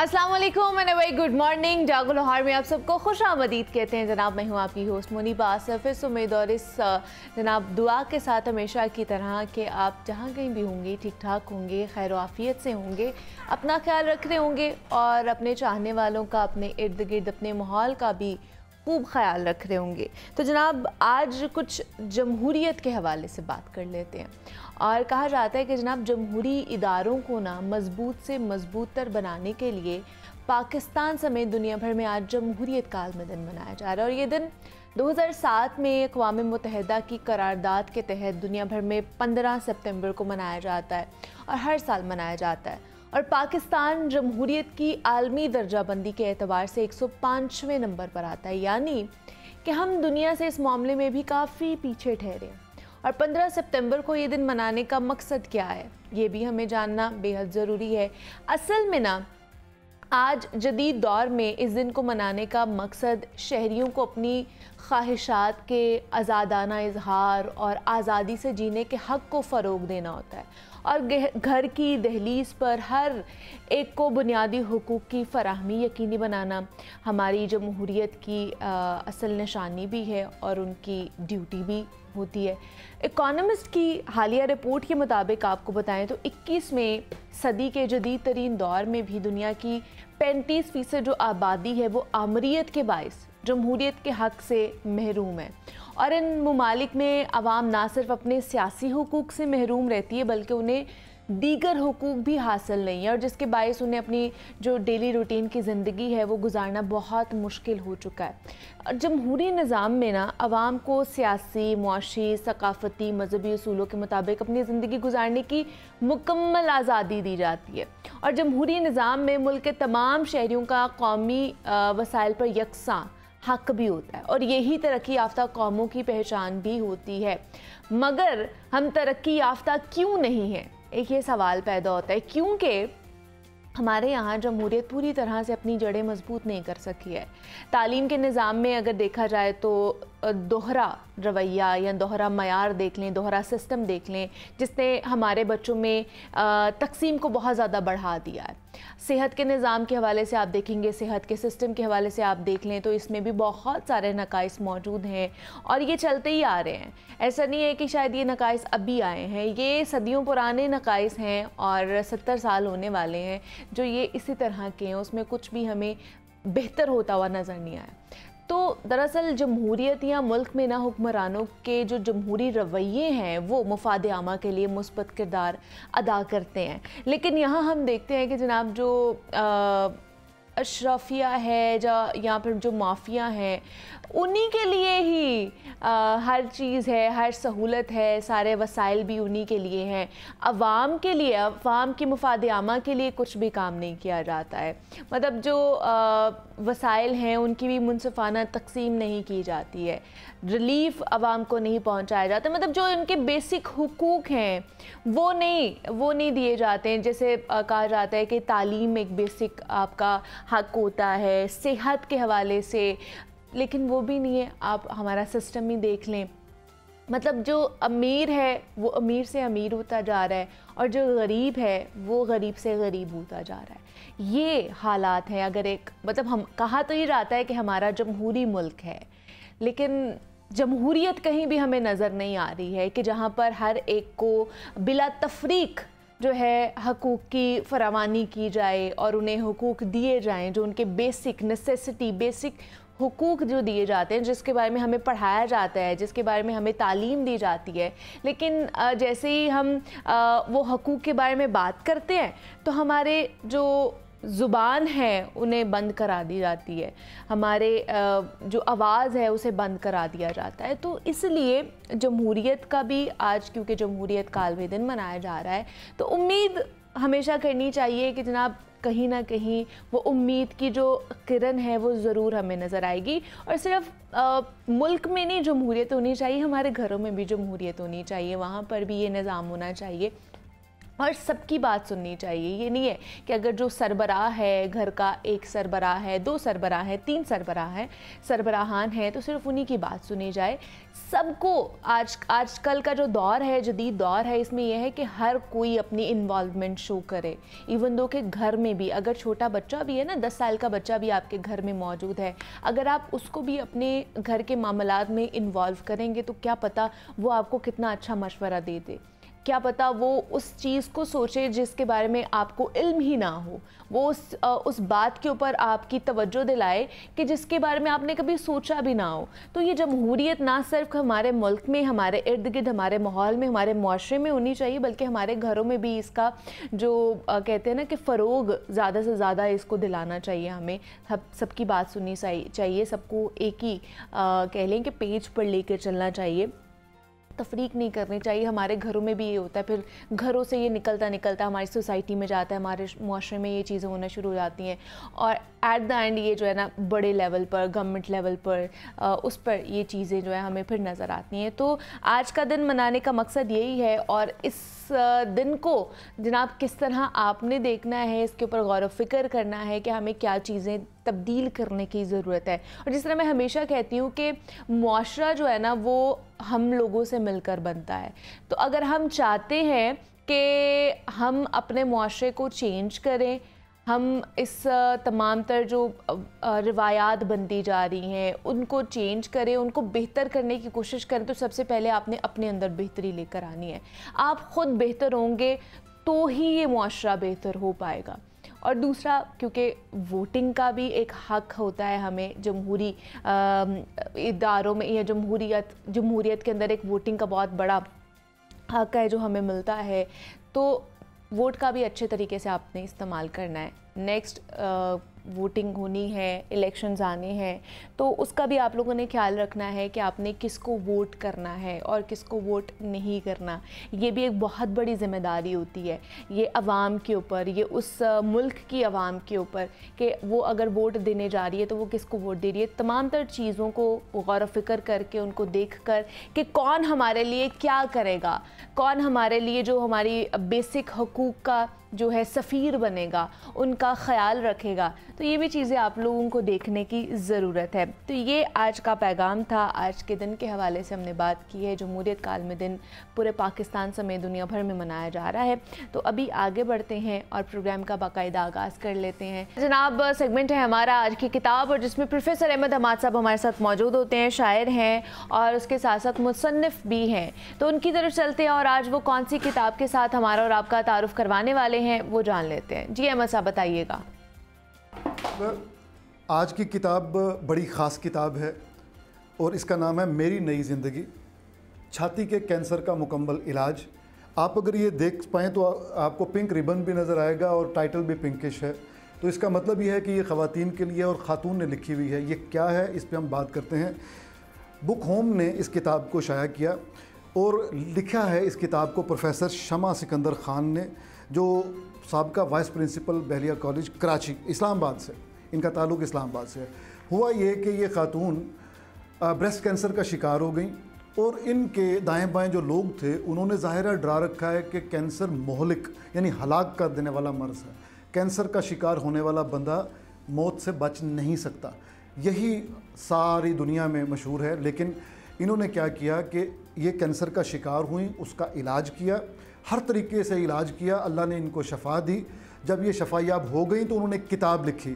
अस्सलाम वालेकुम and very good morning. जागो लाहौर में आप सबको खुश आमदीद कहते हैं जनाब। मैं हूँ आपकी होस्ट मुनीबा आसिफ। इस उम्मीद और इस जनाब दुआ के साथ हमेशा की तरह कि आप जहाँ कहीं भी होंगे ठीक ठाक होंगे, खैर आफियत से होंगे, अपना ख्याल रख रहे होंगे और अपने चाहने वालों का, अपने इर्द गिर्द, अपने माहौल का भी खूब ख्याल रख रहे होंगे। तो जनाब आज कुछ जमहूरियत के हवाले से बात कर लेते हैं। और कहा जाता है कि जनाब जमहूरी इदारों को ना मजबूत से मजबूत तर बनाने के लिए पाकिस्तान समेत दुनिया भर में आज जमहूरियत का आलमी दिन मनाया जा रहा है। और ये दिन 2007 में अक़वाम मुत्तहिदा की करारदाद के तहत दुनिया भर में 15 सितंबर को मनाया जाता है और हर साल मनाया जाता है। और पाकिस्तान जमहूरियत की आलमी दर्जाबंदी के एतबार से 105वें नंबर पर आता है, यानी कि हम दुनिया से इस मामले में भी काफ़ी पीछे ठहरे हैं। और 15 सितंबर को ये दिन मनाने का मकसद क्या है, ये भी हमें जानना बेहद ज़रूरी है। असल में ना आज जदीद दौर में इस दिन को मनाने का मकसद शहरियों को अपनी ख्वाहिशात के आज़ादाना इजहार और आज़ादी से जीने के हक़ को फ़रोग़ देना होता है। और घर की दहलीज़ पर हर एक को बुनियादी हुकूक़ की फ़राहमी यकीनी बनाना हमारी जमहूरियत की असल निशानी भी है और उनकी ड्यूटी भी होती है। इकोनॉमिस्ट की हालिया रिपोर्ट के मुताबिक आपको बताएं तो 21वें सदी के जदीद तरीन दौर में भी दुनिया की 35% जो आबादी है वो आमरीत के बाइस जमहूरियत के हक़ से महरूम है। और इन ममालिक में अवाम ना सिर्फ अपने सियासी हुकूक़ से महरूम रहती है बल्कि उन्हें दीगर हुकूक़ भी हासिल नहीं है, और जिसके बायस उन्हें अपनी जो डेली रूटीन की ज़िंदगी है वो गुजारना बहुत मुश्किल हो चुका है। और जमहूरी निज़ाम में ना अवाम को सियासी, मुआशी, सकाफ़ती, मजहबी उसूलों के मुताबिक अपनी ज़िंदगी गुजारने की मुकम्मल आज़ादी दी जाती है। और जमहूरी निज़ाम में मुल्क के तमाम शहरियों का कौमी वसाइल पर यकसां हक़ भी होता है और यही तरक्की याफ्ता कौमों की पहचान भी होती है। मगर हम तरक्की याफ्ता क्यों नहीं हैं, एक ये सवाल पैदा होता है, क्योंकि हमारे यहाँ जमहूरियत पूरी तरह से अपनी जड़ें मजबूत नहीं कर सकी है। तालीम के निज़ाम में अगर देखा जाए तो दोहरा रवैया या दोहरा मयार देख लें, दोहरा सिस्टम देख लें, जिसने हमारे बच्चों में तकसीम को बहुत ज़्यादा बढ़ा दिया है। सेहत के निज़ाम के हवाले से आप देखेंगे, सेहत के सिस्टम के हवाले से आप देख लें तो इसमें भी बहुत सारे नकाइस मौजूद हैं और ये चलते ही आ रहे हैं। ऐसा नहीं है कि शायद ये नकाइस अभी आए हैं, ये सदियों पुराने नकाइस हैं और 70 साल होने वाले हैं जो ये इसी तरह के हैं। उसमें कुछ भी हमें बेहतर होता हुआ नज़र नहीं आया। तो दरअसल जमहूरियत या मुल्क में ना हुक्मरानों के जो जमहूरी रवैये हैं वो मुफाद आमा के लिए मुस्बत किरदार अदा करते हैं। लेकिन यहाँ हम देखते हैं कि जनाब जो अशराफिया है या फिर जो माफिया हैं उन्हीं के लिए ही हर चीज़ है, हर सहूलत है, सारे वसाइल भी उन्हीं के लिए हैं। अवाम के लिए, अवाम की मुफाद आमा के लिए कुछ भी काम नहीं किया जाता है। मतलब जो वसाइल हैं उनकी भी मुनसिफाना तकसीम नहीं की जाती है, रिलीफ अवाम को नहीं पहुंचाया जाता। मतलब जो इनके बेसिक हुकूक हैं वो नहीं दिए जाते हैं। जैसे कहा जाता है कि तालीम एक बेसिक आपका हक होता है, सेहत के हवाले से, लेकिन वो भी नहीं है। आप हमारा सिस्टम ही देख लें, मतलब जो अमीर है वो अमीर से अमीर होता जा रहा है और जो गरीब है वो गरीब से गरीब होता जा रहा है। ये हालात हैं। अगर एक मतलब हम कहा तो ये जाता है कि हमारा जमहूरी मुल्क है, लेकिन जमहूरियत कहीं भी हमें नज़र नहीं आ रही है कि जहाँ पर हर एक को बिला तफरीक जो है हकूक़ की फरावानी की जाए और उन्हें हुकूक दिए जाएं, जो उनके बेसिक नेसेसिटी, बेसिक हुकूक जो दिए जाते हैं, जिसके बारे में हमें पढ़ाया जाता है, जिसके बारे में हमें तालीम दी जाती है। लेकिन जैसे ही हम वो हकूक के बारे में बात करते हैं तो हमारे जो ज़ुबान है उन्हें बंद करा दी जाती है, हमारे जो आवाज़ है उसे बंद करा दिया जाता है। तो इसलिए जमहूरियत का भी आज, क्योंकि जमहूरियत का आलमी दिन मनाया जा रहा है, तो उम्मीद हमेशा करनी चाहिए कि जनाब कहीं ना कहीं वो उम्मीद की जो किरण है वो ज़रूर हमें नज़र आएगी। और सिर्फ मुल्क में नहीं जमहूरियत होनी चाहिए, हमारे घरों में भी जमहूरियत होनी चाहिए, वहाँ पर भी ये निज़ाम होना चाहिए। और सबकी बात सुननी चाहिए। ये नहीं है कि अगर जो सरबराह है घर का, एक सरबराह है, दो सरबराह है, तीन सरबराहान है तो सिर्फ उन्हीं की बात सुनी जाए। सबको आजकल का जो दौर है, जदीद दौर है, इसमें यह है कि हर कोई अपनी इन्वॉल्वमेंट शो करे। इवन दो कि घर में भी अगर छोटा बच्चा भी है ना, 10 साल का बच्चा भी आपके घर में मौजूद है, अगर आप उसको भी अपने घर के मामलात में इन्वॉल्व करेंगे तो क्या पता वो आपको कितना अच्छा मशवरा दे दे, क्या पता वो उस चीज़ को सोचे जिसके बारे में आपको इल्म ही ना हो, वो उस बात के ऊपर आपकी तवज्जो दिलाए कि जिसके बारे में आपने कभी सोचा भी ना हो। तो ये जमहूरियत ना सिर्फ हमारे मुल्क में, हमारे इर्द गिर्द, हमारे माहौल में, हमारे मुआशरे में होनी चाहिए, बल्कि हमारे घरों में भी इसका जो कहते हैं ना कि फ़रोग ज़्यादा से ज़्यादा इसको दिलाना चाहिए। हमें सबकी बात सुननी चाहिए, सबको एक ही कह लें कि पेज पर लेकर चलना चाहिए, तफरीक नहीं करनी चाहिए। हमारे घरों में भी ये होता है, फिर घरों से ये निकलता हमारी सोसाइटी में जाता है, हमारे मुआशरे में ये चीज़ें होना शुरू हो जाती हैं और एट द एंड ये जो है ना बड़े लेवल पर, गवर्नमेंट लेवल पर, उस पर ये चीज़ें जो है हमें फिर नज़र आती हैं। तो आज का दिन मनाने का मकसद यही है और इस दिन को जनाब किस तरह आपने देखना है, इसके ऊपर गौर व फिक्र करना है कि हमें क्या चीज़ें तब्दील करने की ज़रूरत है। और जिस तरह मैं हमेशा कहती हूँ कि मुआशरा जो है ना वो हम लोगों से मिलकर बनता है। तो अगर हम चाहते हैं कि हम अपने मुआशरे को चेंज करें, हम इस तमाम तर जो रिवायात बनती जा रही हैं उनको चेंज करें, उनको बेहतर करने की कोशिश करें, तो सबसे पहले आपने अपने अंदर बेहतरी लेकर आनी है। आप ख़ुद बेहतर होंगे तो ही ये मुआशरा बेहतर हो पाएगा। और दूसरा, क्योंकि वोटिंग का भी एक हक़ होता है हमें जमहूरी इदारों में, या जमहूरियत के अंदर एक वोटिंग का बहुत बड़ा हक़ है जो हमें मिलता है, तो वोट का भी अच्छे तरीके से आपने इस्तेमाल करना है। नेक्स्ट वोटिंग होनी है, इलेक्शंस आने हैं, तो उसका भी आप लोगों ने ख्याल रखना है कि आपने किसको वोट करना है और किसको वोट नहीं करना। ये भी एक बहुत बड़ी ज़िम्मेदारी होती है, ये अवाम के ऊपर, ये उस मुल्क की अवाम के ऊपर कि वो अगर वोट देने जा रही है तो वो किसको वोट दे रही है। तमाम तर चीज़ों को गौर व फिक्र करके, उनको देख कर कि कौन हमारे लिए क्या करेगा, कौन हमारे लिए जो हमारी बेसिक हकूक़ का जो है सफ़ीर बनेगा, उनका ख्याल रखेगा। तो ये भी चीज़ें आप लोगों को देखने की ज़रूरत है। तो ये आज का पैगाम था। आज के दिन के हवाले से हमने बात की है। जमहूरियत काल में दिन पूरे पाकिस्तान समेत दुनिया भर में मनाया जा रहा है। तो अभी आगे बढ़ते हैं और प्रोग्राम का बाकायदा आगाज़ कर लेते हैं। जनाब, सेगमेंट है हमारा आज की किताब, और जिसमें प्रोफेसर अहमद हमाद साहब हमारे साथ मौजूद होते हैं। शायर हैं और उसके साथ साथ मुसन्निफ़ भी हैं, तो उनकी तरफ चलते हैं और आज वो कौन सी किताब के साथ हमारा और आपका तारुफ करवाने वाले हैं वो जान लेते हैं। जी अहमद साहब, बताइएगा। आज की किताब बड़ी ख़ास किताब है और इसका नाम है मेरी नई ज़िंदगी, छाती के कैंसर का मुकम्मल इलाज। आप अगर ये देख पाएँ तो आपको पिंक रिबन भी नज़र आएगा और टाइटल भी पिंकिश है। तो इसका मतलब ये है कि ये ख़वातीन के लिए और ख़ातून ने लिखी हुई है। ये क्या है, इस पर हम बात करते हैं। बुक होम ने इस किताब को शाया किया और लिखा है इस किताब को प्रोफेसर शमा सिकंदर ख़ान ने, जो साबका vice principal Bahria college Karachi, Islamabad से, इनका ताल्लुक़ इस्लामाबाद से है। हुआ ये कि ये ख़ातून ब्रेस्ट कैंसर का शिकार हो गई और इनके दाएं बाएं जो लोग थे उन्होंने ज़ाहिरा डरा रखा है कि कैंसर मोहलिक यानी हलाक कर देने वाला मर्ज़ है। कैंसर का शिकार होने वाला बंदा मौत से बच नहीं सकता, यही सारी दुनिया में मशहूर है। लेकिन इन्होंने क्या किया कि ये कैंसर का शिकार हुई, उसका इलाज किया, हर तरीके से इलाज किया, अल्लाह ने इनको शफा दी। जब ये शफायाब हो गई तो उन्होंने एक किताब लिखी।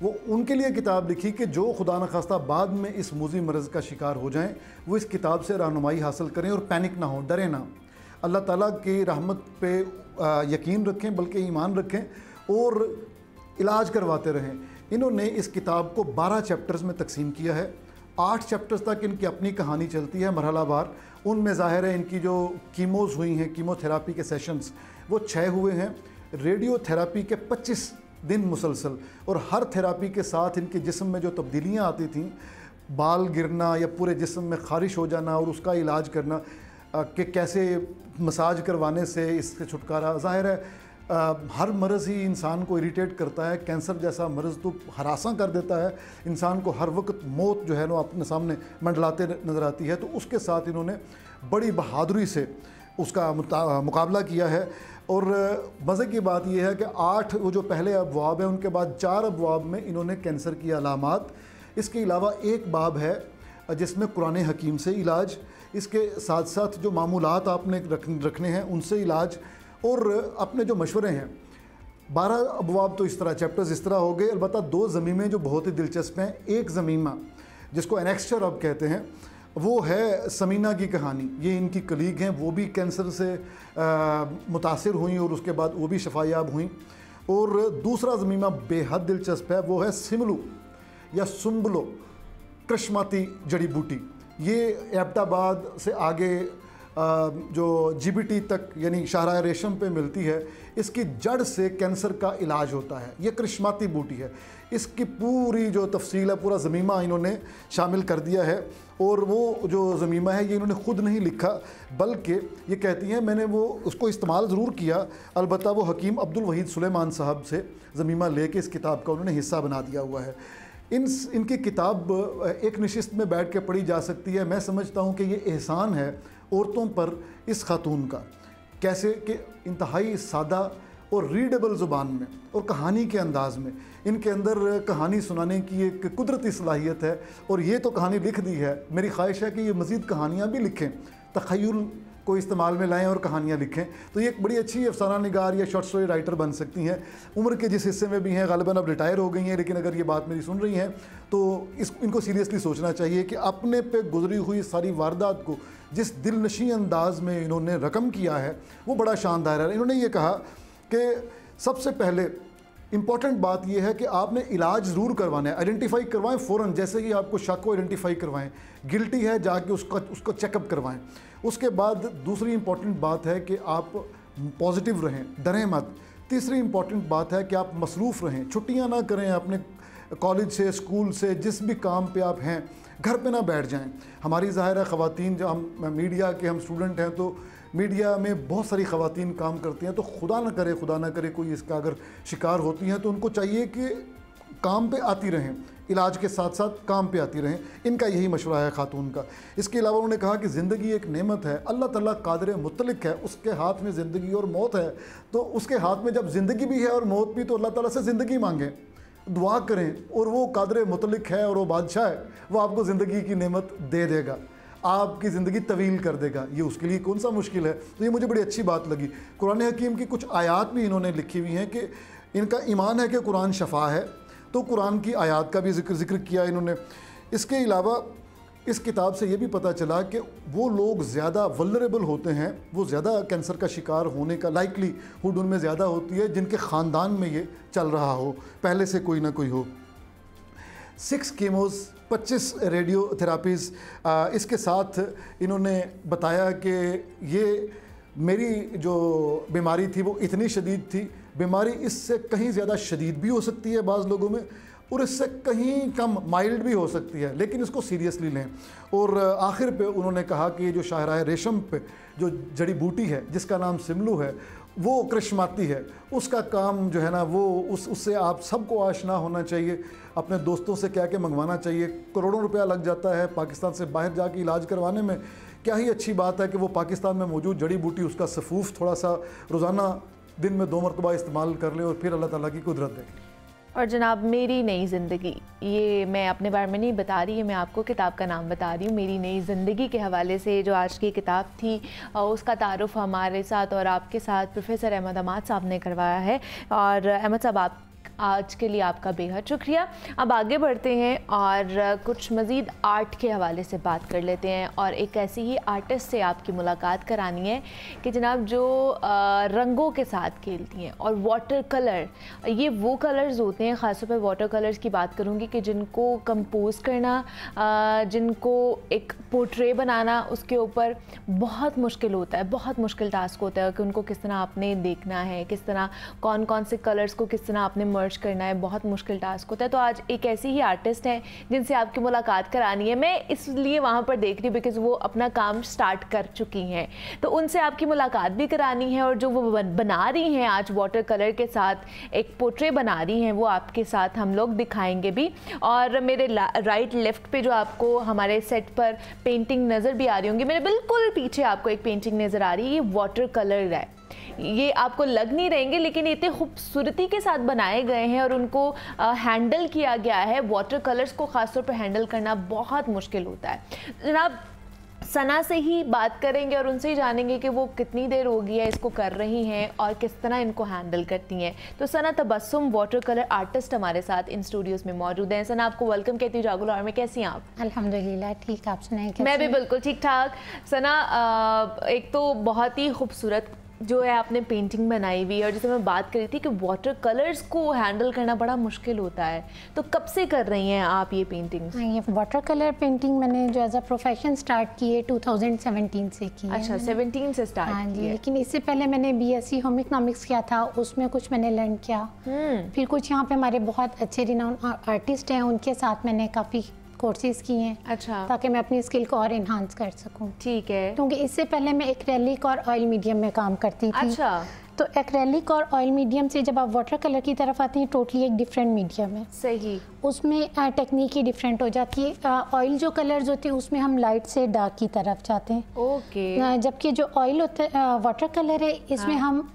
वो उनके लिए किताब लिखी कि जो खुदा न खास्ता बाद में इस मुज़ी मर्ज़ का शिकार हो जाएं, वो इस किताब से रहनुमाई हासिल करें और पैनिक ना हो, डरें ना, अल्लाह ताला की रहमत पे यकीन रखें, बल्कि ईमान रखें और इलाज करवाते रहें। इन्होंने इस किताब को 12 चैप्टर्स में तकसीम किया है। 8 चैप्टर्स तक इनकी अपनी कहानी चलती है मरहलावार। उनमें ज़ाहिर है इनकी जो कीमोज़ हुई हैं, कीमोथेरापी के सेशंस, वो 6 हुए हैं। रेडियो थेरापी के 25 दिन मुसलसल, और हर थेरापी के साथ इनके जिस्म में जो तब्दीलियाँ आती थीं, बाल गिरना या पूरे जिस्म में ख़ारिश हो जाना और उसका इलाज करना कि कैसे मसाज करवाने से इससे छुटकारा। ज़ाहिर है हर मर्ज़ ही इंसान को इरिटेट करता है, कैंसर जैसा मर्ज़ तो हरासा कर देता है इंसान को, हर वक्त मौत जो है ना अपने सामने मंडलाते नज़र आती है। तो उसके साथ इन्होंने बड़ी बहादुरी से उसका मुकाबला किया है और मज़े की बात यह है कि 8 वो जो पहले अबवाब हैं उनके बाद 4 अबवाब में इन्होंने कैंसर की अलामात, इसके अलावा एक बाब है जिसमें कुरान हकीम से इलाज, इसके साथ साथ जो मामूलात आपने रखने हैं उनसे इलाज, और अपने जो मशवरे हैं 12 अबवाब तो इस तरह चैप्टर्स इस तरह हो गए। अलबत्ता 2 ज़मीमें जो बहुत ही दिलचस्प हैं, एक ज़मीमा जिसको एनेक्स्चर अब कहते हैं वो है समीना की कहानी। ये इनकी कलीग हैं, वो भी कैंसर से मुतासिर हुई और उसके बाद वो भी शफायाब हुई। और दूसरा ज़मीमा बेहद दिलचस्प है, वो है सिमलू या सुम्बलो, कृष्माती जड़ी बूटी। ये एबटाबाद से आगे जो जीबीटी तक यानी शाहराह रेशम पे मिलती है, इसकी जड़ से कैंसर का इलाज होता है। ये कृष्माती बूटी है, इसकी पूरी जो तफसील है, पूरा ज़मीमा इन्होंने शामिल कर दिया है। और वो जो ज़मीमा है ये इन्होंने ख़ुद नहीं लिखा, बल्कि ये कहती हैं मैंने वो उसको इस्तेमाल ज़रूर किया, अलबत्ता वो हकीम अब्दुल वहीद सुलेमान साहब से ज़मीमा लेके इस किताब का उन्होंने हिस्सा बना दिया हुआ है। इनकी किताब एक नशिस्त में बैठ के पढ़ी जा सकती है। मैं समझता हूँ कि ये एहसान है औरतों पर इस खातून का, कैसे कि इंतहाई सादा और रीडेबल ज़ुबान में और कहानी के अंदाज़ में इनके अंदर कहानी सुनाने की एक कुदरती सलाहियत है। और ये तो कहानी लिख दी है, मेरी ख्वाहिश है कि ये मज़ीद कहानियाँ भी लिखें, तख़य्युल को इस्तेमाल में लाएं और कहानियाँ लिखें, तो ये एक बड़ी अच्छी अफसाना निगार या शॉर्ट स्टोरी राइटर बन सकती हैं। उम्र के जिस हिस्से में भी हैं, ग़ालिबन अब रिटायर हो गई हैं, लेकिन अगर ये बात मेरी सुन रही हैं तो इनको सीरियसली सोचना चाहिए कि अपने पे गुजरी हुई सारी वारदात को जिस दिलनशी अंदाज में इन्होंने रकम किया है वो बड़ा शानदार है। इन्होंने ये कहा कि सबसे पहले इम्पॉर्टेंट बात यह है कि आपने इलाज ज़रूर करवाना है, आइडेंटिफाई करवाएं फ़ौरन, जैसे ही आपको शक को आइडेंटिफाई करवाएं, गिल्टी है जाके उसको चेकअप करवाएं। उसके बाद दूसरी इम्पॉर्टेंट बात है कि आप पॉजिटिव रहें, डरें मत। तीसरी इम्पॉर्टेंट बात है कि आप मसरूफ़ रहें, छुट्टियां ना करें अपने कॉलेज से, स्कूल से, जिस भी काम पे आप हैं, घर पे ना बैठ जाएं। हमारी ज़ाहिर है ख़वातीन, जो हम मीडिया के हम स्टूडेंट हैं, तो मीडिया में बहुत सारी ख़वातीन काम करती हैं, तो खुदा ना करे कोई इसका अगर शिकार होती हैं तो उनको चाहिए कि काम पे आती रहें, इलाज के साथ साथ काम पे आती रहें। इनका यही मशवरा है खातून का। इसके अलावा उन्होंने कहा कि ज़िंदगी एक नेमत है, अल्लाह ताला कादिर मुतलिक है, उसके हाथ में ज़िंदगी और मौत है, तो उसके हाथ में जब ज़िंदगी भी है और मौत भी, तो अल्लाह ताला से ज़िंदगी मांगें, दुआ करें, और वो कादिर मुतलिक है और वो बादशाह है, वो आपको ज़िंदगी की नेमत दे देगा, आपकी ज़िंदगी तवील कर देगा। ये उसके लिए कौन सा मुश्किल है। तो ये मुझे बड़ी अच्छी बात लगी। कुरान हकीम की कुछ आयात भी इन्होंने लिखी हुई हैं कि इनका ईमान है कि कुरान शफा है, तो कुरान की आयात का भी जिक्र किया इन्होंने। इसके अलावा इस किताब से ये भी पता चला कि वो लोग ज़्यादा वल्नरेबल होते हैं, वो ज़्यादा कैंसर का शिकार होने का लाइकलीहुड उनमें ज़्यादा होती है जिनके ख़ानदान में ये चल रहा हो, पहले से कोई ना कोई हो। 6 कीमोज़, 25 रेडियो थेरापीज़, इसके साथ इन्होंने बताया कि ये मेरी जो बीमारी थी वो इतनी शदीद थी, बीमारी इससे कहीं ज़्यादा शदीद भी हो सकती है बाज़ लोगों में, और इससे कहीं कम माइल्ड भी हो सकती है, लेकिन इसको सीरियसली लें। और आखिर पे उन्होंने कहा कि ये जो शाहराह रेशम पे जो जड़ी बूटी है जिसका नाम सिमलू है, वो कृष्माती है, उसका काम जो है ना वो उससे आप सबको आशना होना चाहिए, अपने दोस्तों से कह के मंगवाना चाहिए। करोड़ों रुपया लग जाता है पाकिस्तान से बाहर जाके इलाज करवाने में, क्या ही अच्छी बात है कि वो पाकिस्तान में मौजूद जड़ी बूटी उसका सफूफ थोड़ा सा रोज़ाना दिन में 2 मरतबा इस्तेमाल कर ले और फिर अल्लाह ताला की कुदरत देखें। और जनाब मेरी नई ज़िंदगी, ये मैं अपने बारे में नहीं बता रही है, मैं आपको किताब का नाम बता रही हूँ। मेरी नई ज़िंदगी के हवाले से जो आज की किताब थी उसका तारुफ़ हमारे साथ और आपके साथ प्रोफेसर अहमद हमाद साहब ने करवाया है। और अहमद साहब आप आज के लिए आपका बेहद शुक्रिया। अब आगे बढ़ते हैं और कुछ मज़ीद आर्ट के हवाले से बात कर लेते हैं, और एक ऐसी ही आर्टिस्ट से आपकी मुलाकात करानी है कि जनाब जो रंगों के साथ खेलती हैं, और वाटर कलर, ये वो कलर्स होते हैं, ख़ासतौर पर वाटर कलर्स की बात करूँगी कि जिनको कंपोज करना, जिनको एक पोर्ट्रे बनाना उसके ऊपर बहुत मुश्किल होता है, बहुत मुश्किल टास्क होता है कि उनको किस तरह आपने देखना है, किस तरह कौन कौन से कलर्स को किस तरह आपने मर्ज करना है, बहुत मुश्किल टास्क होता है। तो आज एक ऐसी ही आर्टिस्ट हैं जिनसे आपकी मुलाकात करानी है। मैं इसलिए वहाँ पर देख रही हूँ बिकॉज़ वो अपना काम स्टार्ट कर चुकी हैं, तो उनसे आपकी मुलाकात भी करानी है। और जो वो बना रही हैं आज वाटर कलर के साथ एक पोर्ट्रे बना रही हैं, वो आपके साथ हम लोग दिखाएंगे भी। और मेरे राइट लेफ्ट पे जो आपको हमारे सेट पर पेंटिंग नज़र भी आ रही होंगी, मेरे बिल्कुल पीछे आपको एक पेंटिंग नज़र आ रही है, ये वाटर कलर है। ये आपको लग नहीं रहेंगे, लेकिन इतने खूबसूरती के साथ बनाए गए हैं और उनको हैंडल किया गया है। वाटर कलर्स को ख़ासतौर पर हैंडल करना बहुत मुश्किल होता है। जनाब सना से ही बात करेंगे और उनसे ही जानेंगे कि वो कितनी देर हो गई है इसको कर रही हैं और किस तरह इनको हैंडल करती हैं। तो सना तबस्सुम वाटर कलर आर्टिस्ट हमारे साथ इन स्टूडियोज़ में मौजूद हैं। सना आपको वेलकम कहती हूँ जागो लाहौर में। कैसी हैं आप? अल्हम्दुलिल्लाह ठीक, आप सुनाएं? मैं भी बिल्कुल ठीक ठाक। सना एक तो बहुत ही खूबसूरत जो है आपने पेंटिंग बनाई हुई है, और जैसे मैं बात कर रही थी कि वाटर कलर्स को हैंडल करना बड़ा मुश्किल होता है, तो कब से कर रही हैं आप ये पेंटिंग्स? हाँ, ये वाटर कलर पेंटिंग मैंने जो एज अ प्रोफेशन स्टार्ट की है 2017 से की है। अच्छा, 17 से स्टार्ट? हाँ जी, लेकिन इससे पहले मैंने BSc होम इकोनॉमिक्स किया था, उसमें कुछ मैंने लर्न किया। फिर कुछ यहाँ पे हमारे बहुत अच्छे रिनाउंड आर्टिस्ट हैं, उनके साथ मैंने काफ़ी कोर्सेज किए हैं। अच्छा, ताकि मैं अपनी स्किल को और इन्हांस कर सकूं। ठीक है। क्योंकि इससे पहले मैं एक्रेलिक और ऑयल मीडियम में काम करती थी। अच्छा, तो एक्रेलिक और ऑयल मीडियम से जब आप वाटर कलर की तरफ आते हैं, टोटली एक डिफरेंट मीडियम है। सही। उसमें टेक्निक ही डिफरेंट हो जाती है। ऑयल जो कलर्स होते हैं उसमें हम लाइट से डार्क की तरफ जाते हैं। ओके। जबकि जो ऑयल होता है वाटर कलर है, इसमें हम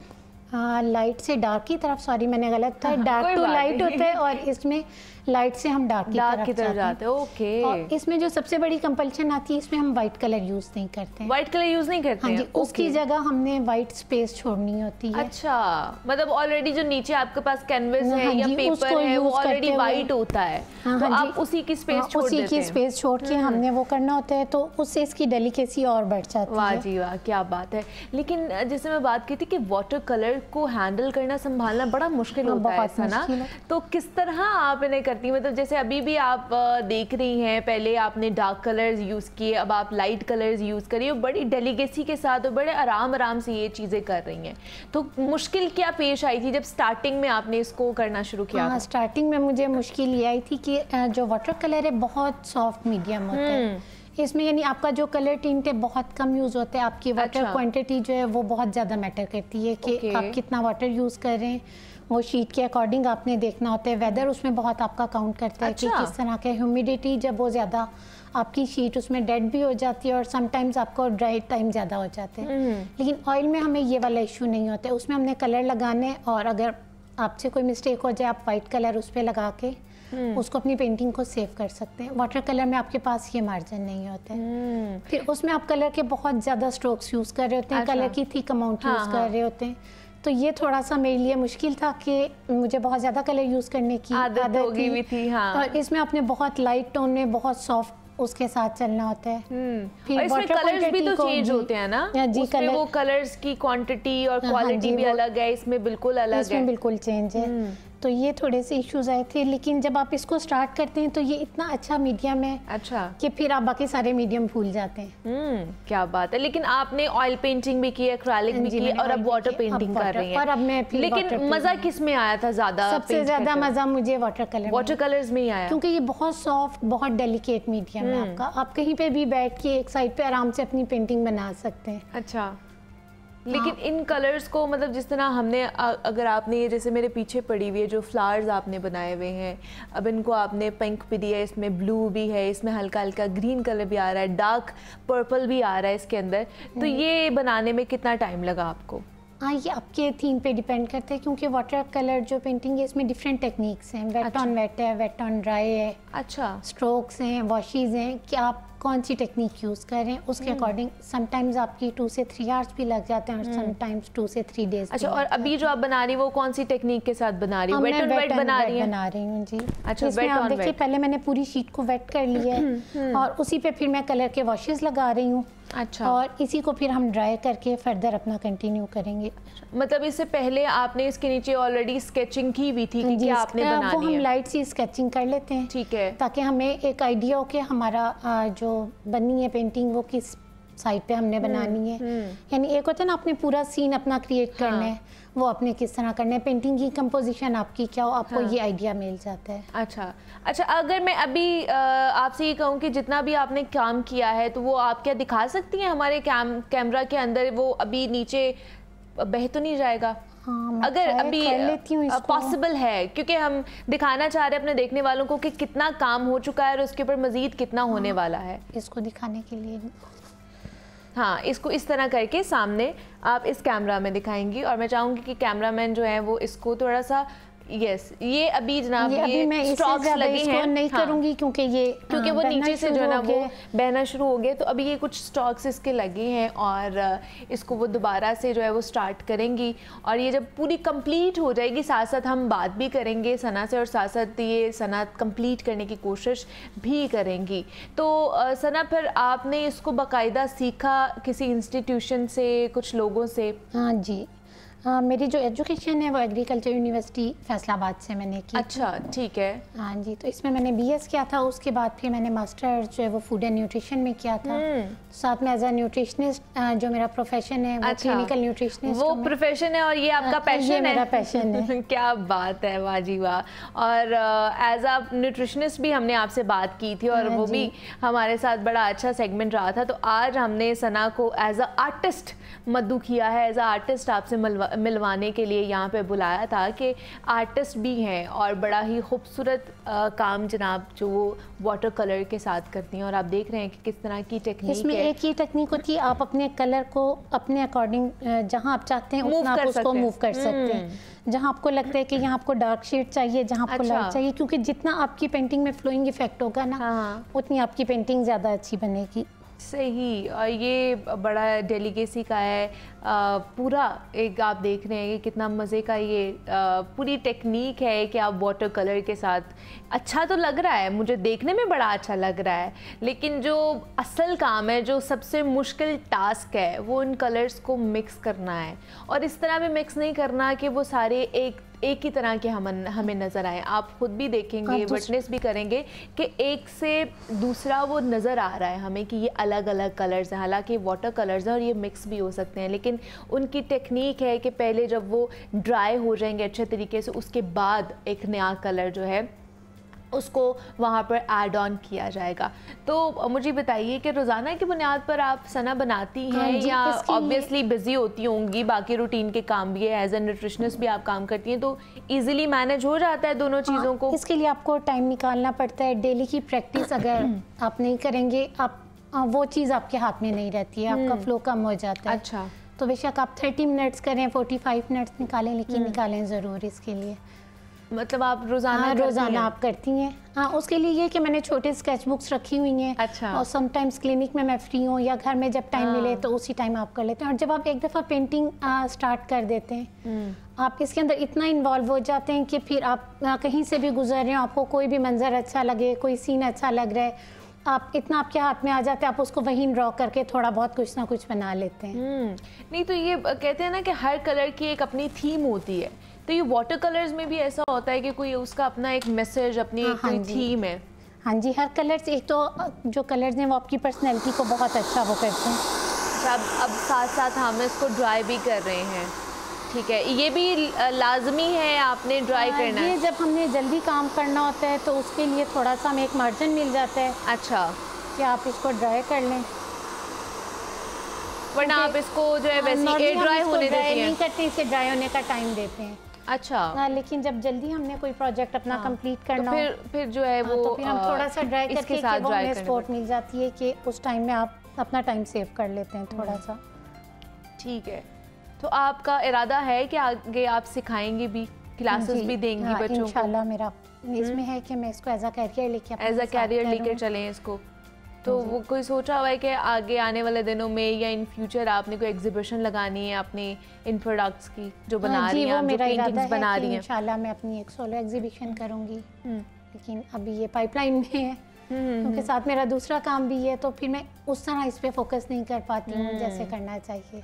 लाइट से डार्क की तरफ, सॉरी मैंने गलत था, डार्क टू लाइट होता है, और इसमें लाइट से हम डार्क की तरफ जाते हैं। ओके। और इसमें जो सबसे बड़ी कंपल्शन आती है, इसमें हम वाइट कलर यूज नहीं करते हैं। वाइट कलर यूज नहीं करते? हाँ जी, उसकी जगह हमने वाइट स्पेस छोड़नी होती है। अच्छा, मतलब ऑलरेडी जो नीचे आपके पास कैनवस है हाँ या पेपर है वो ऑलरेडी वाइट होता है, हाँ, तो हाँ आप उसी की स्पेस छोड़ देते हैं? उसी की स्पेस छोड़ के हमने वो करना होता है, तो उससे इसकी डेलिकेसी और बढ़ जाती है। वाह जी वाह, क्या बात है। लेकिन जैसे मैं बात की थी कि वाटर कलर को हैंडल करना, संभालना बड़ा मुश्किल होता है, ऐसा ना? तो किस तरह आप इन्हें करती, मतलब जैसे अभी भी आप देख रही हैं, पहले आपने डार्क कलर्स यूज़ किए, अब आप लाइट कलर्स यूज़ करिए, बड़ी डेलीकेसी के साथ और बड़े आराम से ये चीज़ें कर रही हैं। तो मुश्किल क्या पेश आई थी जब स्टार्टिंग में आपने इसको करना शुरू किया? हाँ, स्टार्टिंग में मुझे मुश्किल ये आई थी कि जो वाटर कलर है बहुत सॉफ्ट मीडियम होता है। इसमें यानी आपका जो कलर टिंट है बहुत कम यूज़ होता है, आपकी वाटर क्वांटिटी जो है वो बहुत ज़्यादा मैटर करती है कि आप कितना वाटर यूज़ कर रहे हैं। वो शीट के अकॉर्डिंग आपने देखना होता है। वेदर उसमें बहुत आपका काउंट करता है कि किस तरह के ह्यूमिडिटी, जब वो ज़्यादा आपकी शीट उसमें डेड भी हो जाती है, और समटाइम्स आपको ड्राई टाइम ज़्यादा हो जाते हैं। लेकिन ऑयल में हमें ये वाला इशू नहीं होता है, उसमें हमने कलर लगाने, और अगर आपसे कोई मिस्टेक हो जाए, आप वाइट कलर उस पर लगा के उसको अपनी पेंटिंग को सेव कर सकते हैं। वाटर कलर में आपके पास ये मार्जिन नहीं होता है। फिर उसमें आप कलर के बहुत ज़्यादा स्ट्रोक्स यूज़ कर रहे होते हैं, कलर की थिक अमाउंट यूज़ कर रहे होते हैं। तो ये थोड़ा सा मेरे लिए मुश्किल था कि मुझे बहुत ज़्यादा कलर यूज़ करने की आदत हो गई थी। हाँ। और इसमें आपने बहुत लाइट टोन में बहुत सॉफ्ट उसके साथ चलना होता है। फिर इसमें कलर्स भी तो चेंज होते हैं ना? जी, उसमें वो कलर्स की क्वांटिटी और क्वालिटी भी अलग है, इसमें बिल्कुल अलग है। इसमें बिल्कुल चेंज है। तो ये थोड़े से इश्यूज आए थे, लेकिन जब आप इसको स्टार्ट करते हैं तो ये इतना अच्छा मीडियम है, अच्छा, कि फिर आप बाकी सारे मीडियम भूल जाते हैं। क्या बात है। लेकिन आपने ऑयल पेंटिंग भी की, एक्रेलिक भी की, और अब वाटर पेंटिंग कर रही हैं। और अब मैं लेकिन मजा किस में आया था ज्यादा? सबसे ज्यादा मजा मुझे वाटर कलर्स में ही आया, क्योंकि ये बहुत सॉफ्ट, बहुत डेलिकेट मीडियम है आपका। आप कहीं पे भी बैठ के एक साइड पे आराम से अपनी पेंटिंग बना सकते हैं। अच्छा, लेकिन इन कलर्स को, मतलब जिस तरह हमने, अगर आपने ये जैसे मेरे पीछे पड़ी हुई है जो फ्लावर्स आपने बनाए हुए हैं, अब इनको आपने पिंक भी दिया है, इसमें ब्लू भी है, इसमें हल्का हल्का ग्रीन कलर भी आ रहा है, डार्क पर्पल भी आ रहा है इसके अंदर, तो ये बनाने में कितना टाइम लगा आपको? हाँ, ये आपके थीम पे डिपेंड करता है, क्योंकि वाटर कलर जो पेंटिंग है इसमें डिफरेंट टेक्निक्स हैं। वेट ऑन वेट है, वेट ऑन ड्राई है, अच्छा, स्ट्रोक्स हैं, वॉशेस हैं, कि आप कौन सी टेक्निक यूज़ कर रहे हैं उसके अकॉर्डिंग समटाइम्स आपकी 2 से 3 आवर्स भी लग जाते हैं, और समटाइम्स 2 से 3 डेज। अच्छा, और अभी जो आप बना रही है वो कौन सी टेक्निक के साथ बना रही है? वेट ऑन वेट बना रही हूँ जी। अच्छा, इसमें आप देखिए पहले मैंने पूरी शीट को वेट कर लिया है, और उसी पे फिर मैं कलर के वॉशेस लगा रही हूँ। अच्छा, और इसी को फिर हम ड्राई करके फर्दर अपना कंटिन्यू करेंगे। मतलब इससे पहले आपने इसके नीचे ऑलरेडी स्केचिंग की हुई थी कि क्या आपने बनानी है? वो हम लाइट सी स्केचिंग कर लेते हैं, ठीक है, ताकि हमें एक आइडिया हो कि हमारा जो बनी है पेंटिंग वो किस साइड पे हमने बनानी है। यानी एक होता है ना, आपने पूरा सीन अपना क्रिएट करना है, वो आपने किस तरह करना है, पेंटिंग की कंपोजिशन आपकी क्या हो, आपको ये आइडिया मिल जाता है। अच्छा, अगर मैं अभी आपसे ये कहूँ कि जितना भी आपने काम किया है, तो वो आप क्या दिखा सकती हैं हमारे कैमरा के अंदर? वो अभी नीचे बह तो नहीं जाएगा? हाँ, अगर अभी पॉसिबल है, क्योंकि हम दिखाना चाह रहे हैं अपने देखने वालों को कि कितना काम हो चुका है और उसके ऊपर मजीद कितना होने वाला है। इसको दिखाने के लिए हाँ, इसको इस तरह करके सामने आप इस कैमरा में दिखाएंगी और मैं चाहूँगी कि कैमरामैन जो है वो इसको थोड़ा सा यस ये अभी जनाब ये मैं स्टॉक्स लगे हैं नहीं हाँ, करूंगी क्योंकि वो नीचे से जो है ना वो बहना शुरू हो गया, तो अभी ये कुछ स्टॉक्स इसके लगे हैं और इसको वो दोबारा से जो है वो स्टार्ट करेंगी और ये जब पूरी कंप्लीट हो जाएगी साथ साथ हम बात भी करेंगे सना से और साथ साथ ये सना कंप्लीट करने की कोशिश भी करेंगी। तो सना फिर आपने इसको बाकायदा सीखा किसी इंस्टीट्यूशन से, कुछ लोगों से? हाँ जी, मेरी जो एजुकेशन है वो एग्रीकल्चर यूनिवर्सिटी फैसलाबाद से मैंने की। अच्छा, ठीक है। हाँ जी, तो इसमें मैंने बीएस किया था, उसके बाद फिर मैंने मास्टर जो है वो फूड एंड न्यूट्रिशन में किया था। साथ में एज अ न्यूट्रिशनिस्ट जो मेरा प्रोफेशन है वो क्लिनिकल न्यूट्रिशनिस्ट वो प्रोफेशन है और ये आपका पैशन है? मेरा पैशन है। क्या बात है, वाह जी वाह। और एज अ न्यूट्रिशनिस्ट भी हमने आपसे बात की थी और वो भी हमारे साथ बड़ा अच्छा सेगमेंट रहा था। तो आज हमने सना को एज अ आर्टिस्ट मद्दू किया है, एज अ आर्टिस्ट आपसे मिलवाने के लिए यहाँ पे बुलाया था कि आर्टिस्ट भी हैं और बड़ा ही खूबसूरत काम जनाब जो वो वाटर कलर के साथ करती हैं और आप देख रहे हैं कि किस तरह की टेक्निक इसमें है। एक ही टेक्निक होती है, आप अपने कलर को अपने अकॉर्डिंग जहाँ आप चाहते हैं उतना आप उसको मूव कर सकते हैं। जहाँ आपको लगता है कि यहाँ आपको डार्क शेड चाहिए, जहाँ आपको लाइट चाहिए, क्योंकि जितना आपकी पेंटिंग में फ्लोइंग इफेक्ट होगा ना उतनी आपकी पेंटिंग ज़्यादा अच्छी बनेगी। सही, और ये बड़ा डेलीगेसी का है पूरा एक आप देख रहे हैं कि कितना मज़े का ये पूरी टेक्निक है कि आप वाटर कलर के साथ, अच्छा तो लग रहा है, मुझे देखने में बड़ा अच्छा लग रहा है, लेकिन जो असल काम है, जो सबसे मुश्किल टास्क है वो इन कलर्स को मिक्स करना है और इस तरह भी मिक्स नहीं करना कि वो सारे एक ही तरह के हमें नज़र आए। आप खुद भी देखेंगे, विटनेस भी करेंगे कि एक से दूसरा वो नज़र आ रहा है हमें कि ये अलग अलग कलर्स हैं, हालांकि वाटर कलर्स हैं और ये मिक्स भी हो सकते हैं, लेकिन उनकी टेक्निक है कि पहले जब वो ड्राई हो जाएंगे अच्छे तरीके से उसके बाद एक नया कलर जो है उसको वहाँ पर ऐड ऑन किया जाएगा। तो मुझे बताइए कि रोज़ाना की बुनियाद पर आप सना बनाती हैं या ऑब्वियसली बिजी होती होंगी, बाकी रूटीन के काम भी है, एज ए न्यूट्रिशनिस्ट भी आप काम करती हैं, तो इजीली मैनेज हो जाता है दोनों चीज़ों को? इसके लिए आपको टाइम निकालना पड़ता है, डेली की प्रैक्टिस अगर आप नहीं करेंगे आप वो चीज़ आपके हाथ में नहीं रहती है, आपका फ्लो कम हो जाता है। अच्छा, तो बेशक आप 30 मिनट्स करें, 45 मिनट्स निकालें, लेकिन निकालें ज़रूर इसके लिए। मतलब आप रोज़ाना आप करती हैं? हाँ, उसके लिए ये कि मैंने छोटे स्केच बुक्स रखी हुई हैं। अच्छा। और समटाइम्स क्लिनिक में मैं फ्री हूँ या घर में जब टाइम मिले तो उसी टाइम आप कर लेते हैं। और जब आप एक दफ़ा पेंटिंग स्टार्ट कर देते हैं आप इसके अंदर इतना इन्वॉल्व हो जाते हैं कि फिर आप कहीं से भी गुजर रहे हो, आपको कोई भी मंजर अच्छा लगे, कोई सीन अच्छा लग रहा है, आप इतना आपके हाथ में आ जाते हैं, आप उसको वहीं ड्रॉ करके थोड़ा बहुत कुछ ना कुछ बना लेते हैं। नहीं तो ये कहते हैं ना कि हर कलर की एक अपनी थीम होती है, तो ये वाटर कलर्स में भी ऐसा होता है कि कोई उसका अपना एक मैसेज, अपनी कोई थीम है? हाँ जी, हर कलर्स, एक तो जो कलर्स हैं वो आपकी पर्सनैलिटी को बहुत अच्छा वो करते हैं। अब साथ साथ हम इसको ड्राई भी कर रहे हैं, ठीक है, ये भी लाजमी है आपने ड्राई करना है? ये जब हमने जल्दी काम करना होता है तो उसके लिए थोड़ा सा हमें एक मार्जिन मिल जाता है। अच्छा, कि आप इसको ड्राई कर लें, वरना आप इसको जो है वैसे एयर ड्राई होने देते हैं? नहीं करते, इसे ड्राई होने का टाइम देते हैं। अच्छा। लेकिन जब जल्दी हमने कोई प्रोजेक्ट अपना कंप्लीट करना तो फिर जो है वो तो फिर हम थोड़ा सा ड्राई करके वो हमें सपोर्ट मिल जाती है कि उस टाइम में आप अपना टाइम सेव कर लेते हैं थोड़ा सा। ठीक है, तो आपका इरादा है कि आगे आप सिखाएंगे भी, क्लासेस भी देंगी बच्चों को? इंशाल्लाह मेरा इसमें है कि मैं इसको एज अ कैरियर लेकर चलें इसको। तो वो कोई सोचा हुआ है कि आगे आने वाले दिनों में या इन फ्यूचर आपने कोई एग्जीबिशन लगानी है अपने इन प्रोडक्ट्स की जो बना रही हैं, जो पेंटिंग्स बना रही हैं? इंशाल्लाह मैं अपनी एक सोलो एग्जीबिशन करूंगी, लेकिन अभी ये पाइपलाइन में है क्योंकि साथ मेरा दूसरा काम भी है, तो फिर मैं उस तरह इस पे फोकस नहीं कर पाती हूँ जैसे करना चाहिए।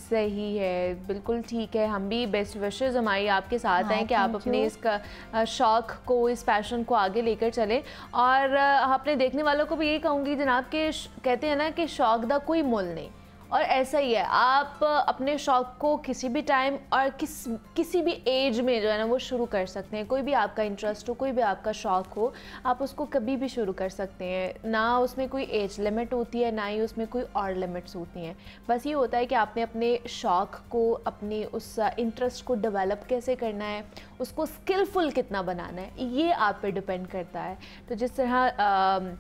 सही है, बिल्कुल ठीक है, हम भी बेस्ट विशेस हमारी आपके साथ हैं कि आप अपने इसका शौक़ को, इस पैशन को आगे लेकर चलें। और अपने देखने वालों को भी यही कहूँगी जनाब कि कहते हैं ना कि शौक़ दा कोई मोल नहीं, और ऐसा ही है, आप अपने शौक़ को किसी भी टाइम और किसी भी एज में जो है ना वो शुरू कर सकते हैं। कोई भी आपका इंटरेस्ट हो, कोई भी आपका शौक़ हो, आप उसको कभी भी शुरू कर सकते हैं, ना उसमें कोई एज लिमिट होती है, ना ही उसमें कोई और लिमिट्स होती हैं। बस ये होता है कि आपने अपने शौक़ को, अपने उस इंटरेस्ट को डेवलप कैसे करना है, उसको स्किलफुल कितना बनाना है, ये आप पे डिपेंड करता है। तो जिस तरह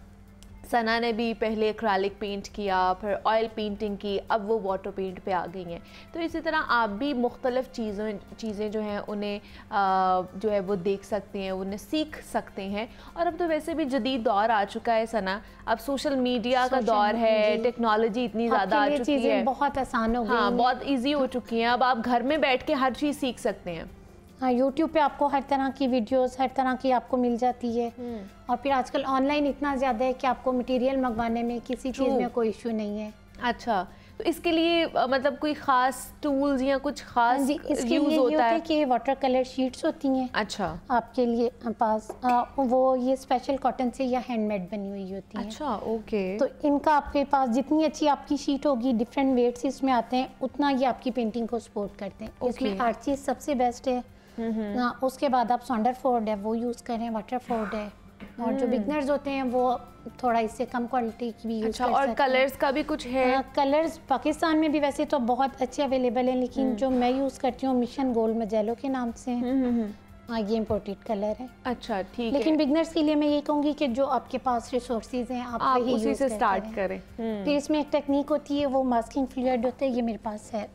सना ने भी पहले एक्रेलिक पेंट किया, फिर ऑयल पेंटिंग की, अब वो वाटर पेंट पे आ गई हैं। तो इसी तरह आप भी मुख्तलिफ़ चीज़ें जो हैं उन्हें जो है वो देख सकते हैं, उन्हें सीख सकते हैं। और अब तो वैसे भी जदीद दौर आ चुका है सना, अब सोशल मीडिया का दौर है, टेक्नोलॉजी इतनी ज़्यादा आ चुकी है, बहुत आसान हो गई, हाँ बहुत ईजी हो चुकी हैं। अब आप घर में बैठ के हर चीज़ सीख सकते हैं। हाँ, यूट्यूब पे आपको हर तरह की वीडियोस हर तरह की आपको मिल जाती है। और फिर आजकल ऑनलाइन इतना ज़्यादा है कि आपको मटेरियल मंगवाने में किसी चीज़ में कोई इशू नहीं है। अच्छा, तो इसके लिए मतलब कोई ख़ास टूल्स या कुछ ख़ास इसके लिए ये होता है कि वाटर कलर शीट्स होती हैं। अच्छा, आपके लिए पास वो ये स्पेशल कॉटन से या हैंडमेड बनी हुई होती हैं। अच्छा, ओके। तो इनका आपके पास जितनी अच्छी आपकी शीट होगी, डिफरेंट वेट्स इसमें आते हैं, उतना ये आपकी पेंटिंग को सपोर्ट करते हैं। इसमें आर्ची सबसे बेस्ट है। उसके बाद आप सॉन्डरफोर्ड है वो यूज़ करें, वाटरफोर्ड है। और जो बिगनर्स होते हैं वो थोड़ा इससे कम क्वालिटी की भी यूज़ कर सकते हैं। और कलर्स का भी कुछ है? कलर्स पाकिस्तान में भी वैसे तो बहुत अच्छे अवेलेबल हैं, लेकिन जो मैं यूज़ करती हूँ मिशन गोल्ड मजेलो के नाम से ये इम्पोर्टेड कलर है। अच्छा, ठीक है। लेकिन बिगनर्स के लिए मैं ये कहूँगी कि जो आपके पास रिसोर्सेज हैं आप वही उसी से स्टार्ट करें। फिर इसमें एक टेक्निक होती है, वो मास्किंग फ्लूइड होता है, ये मेरे पास है।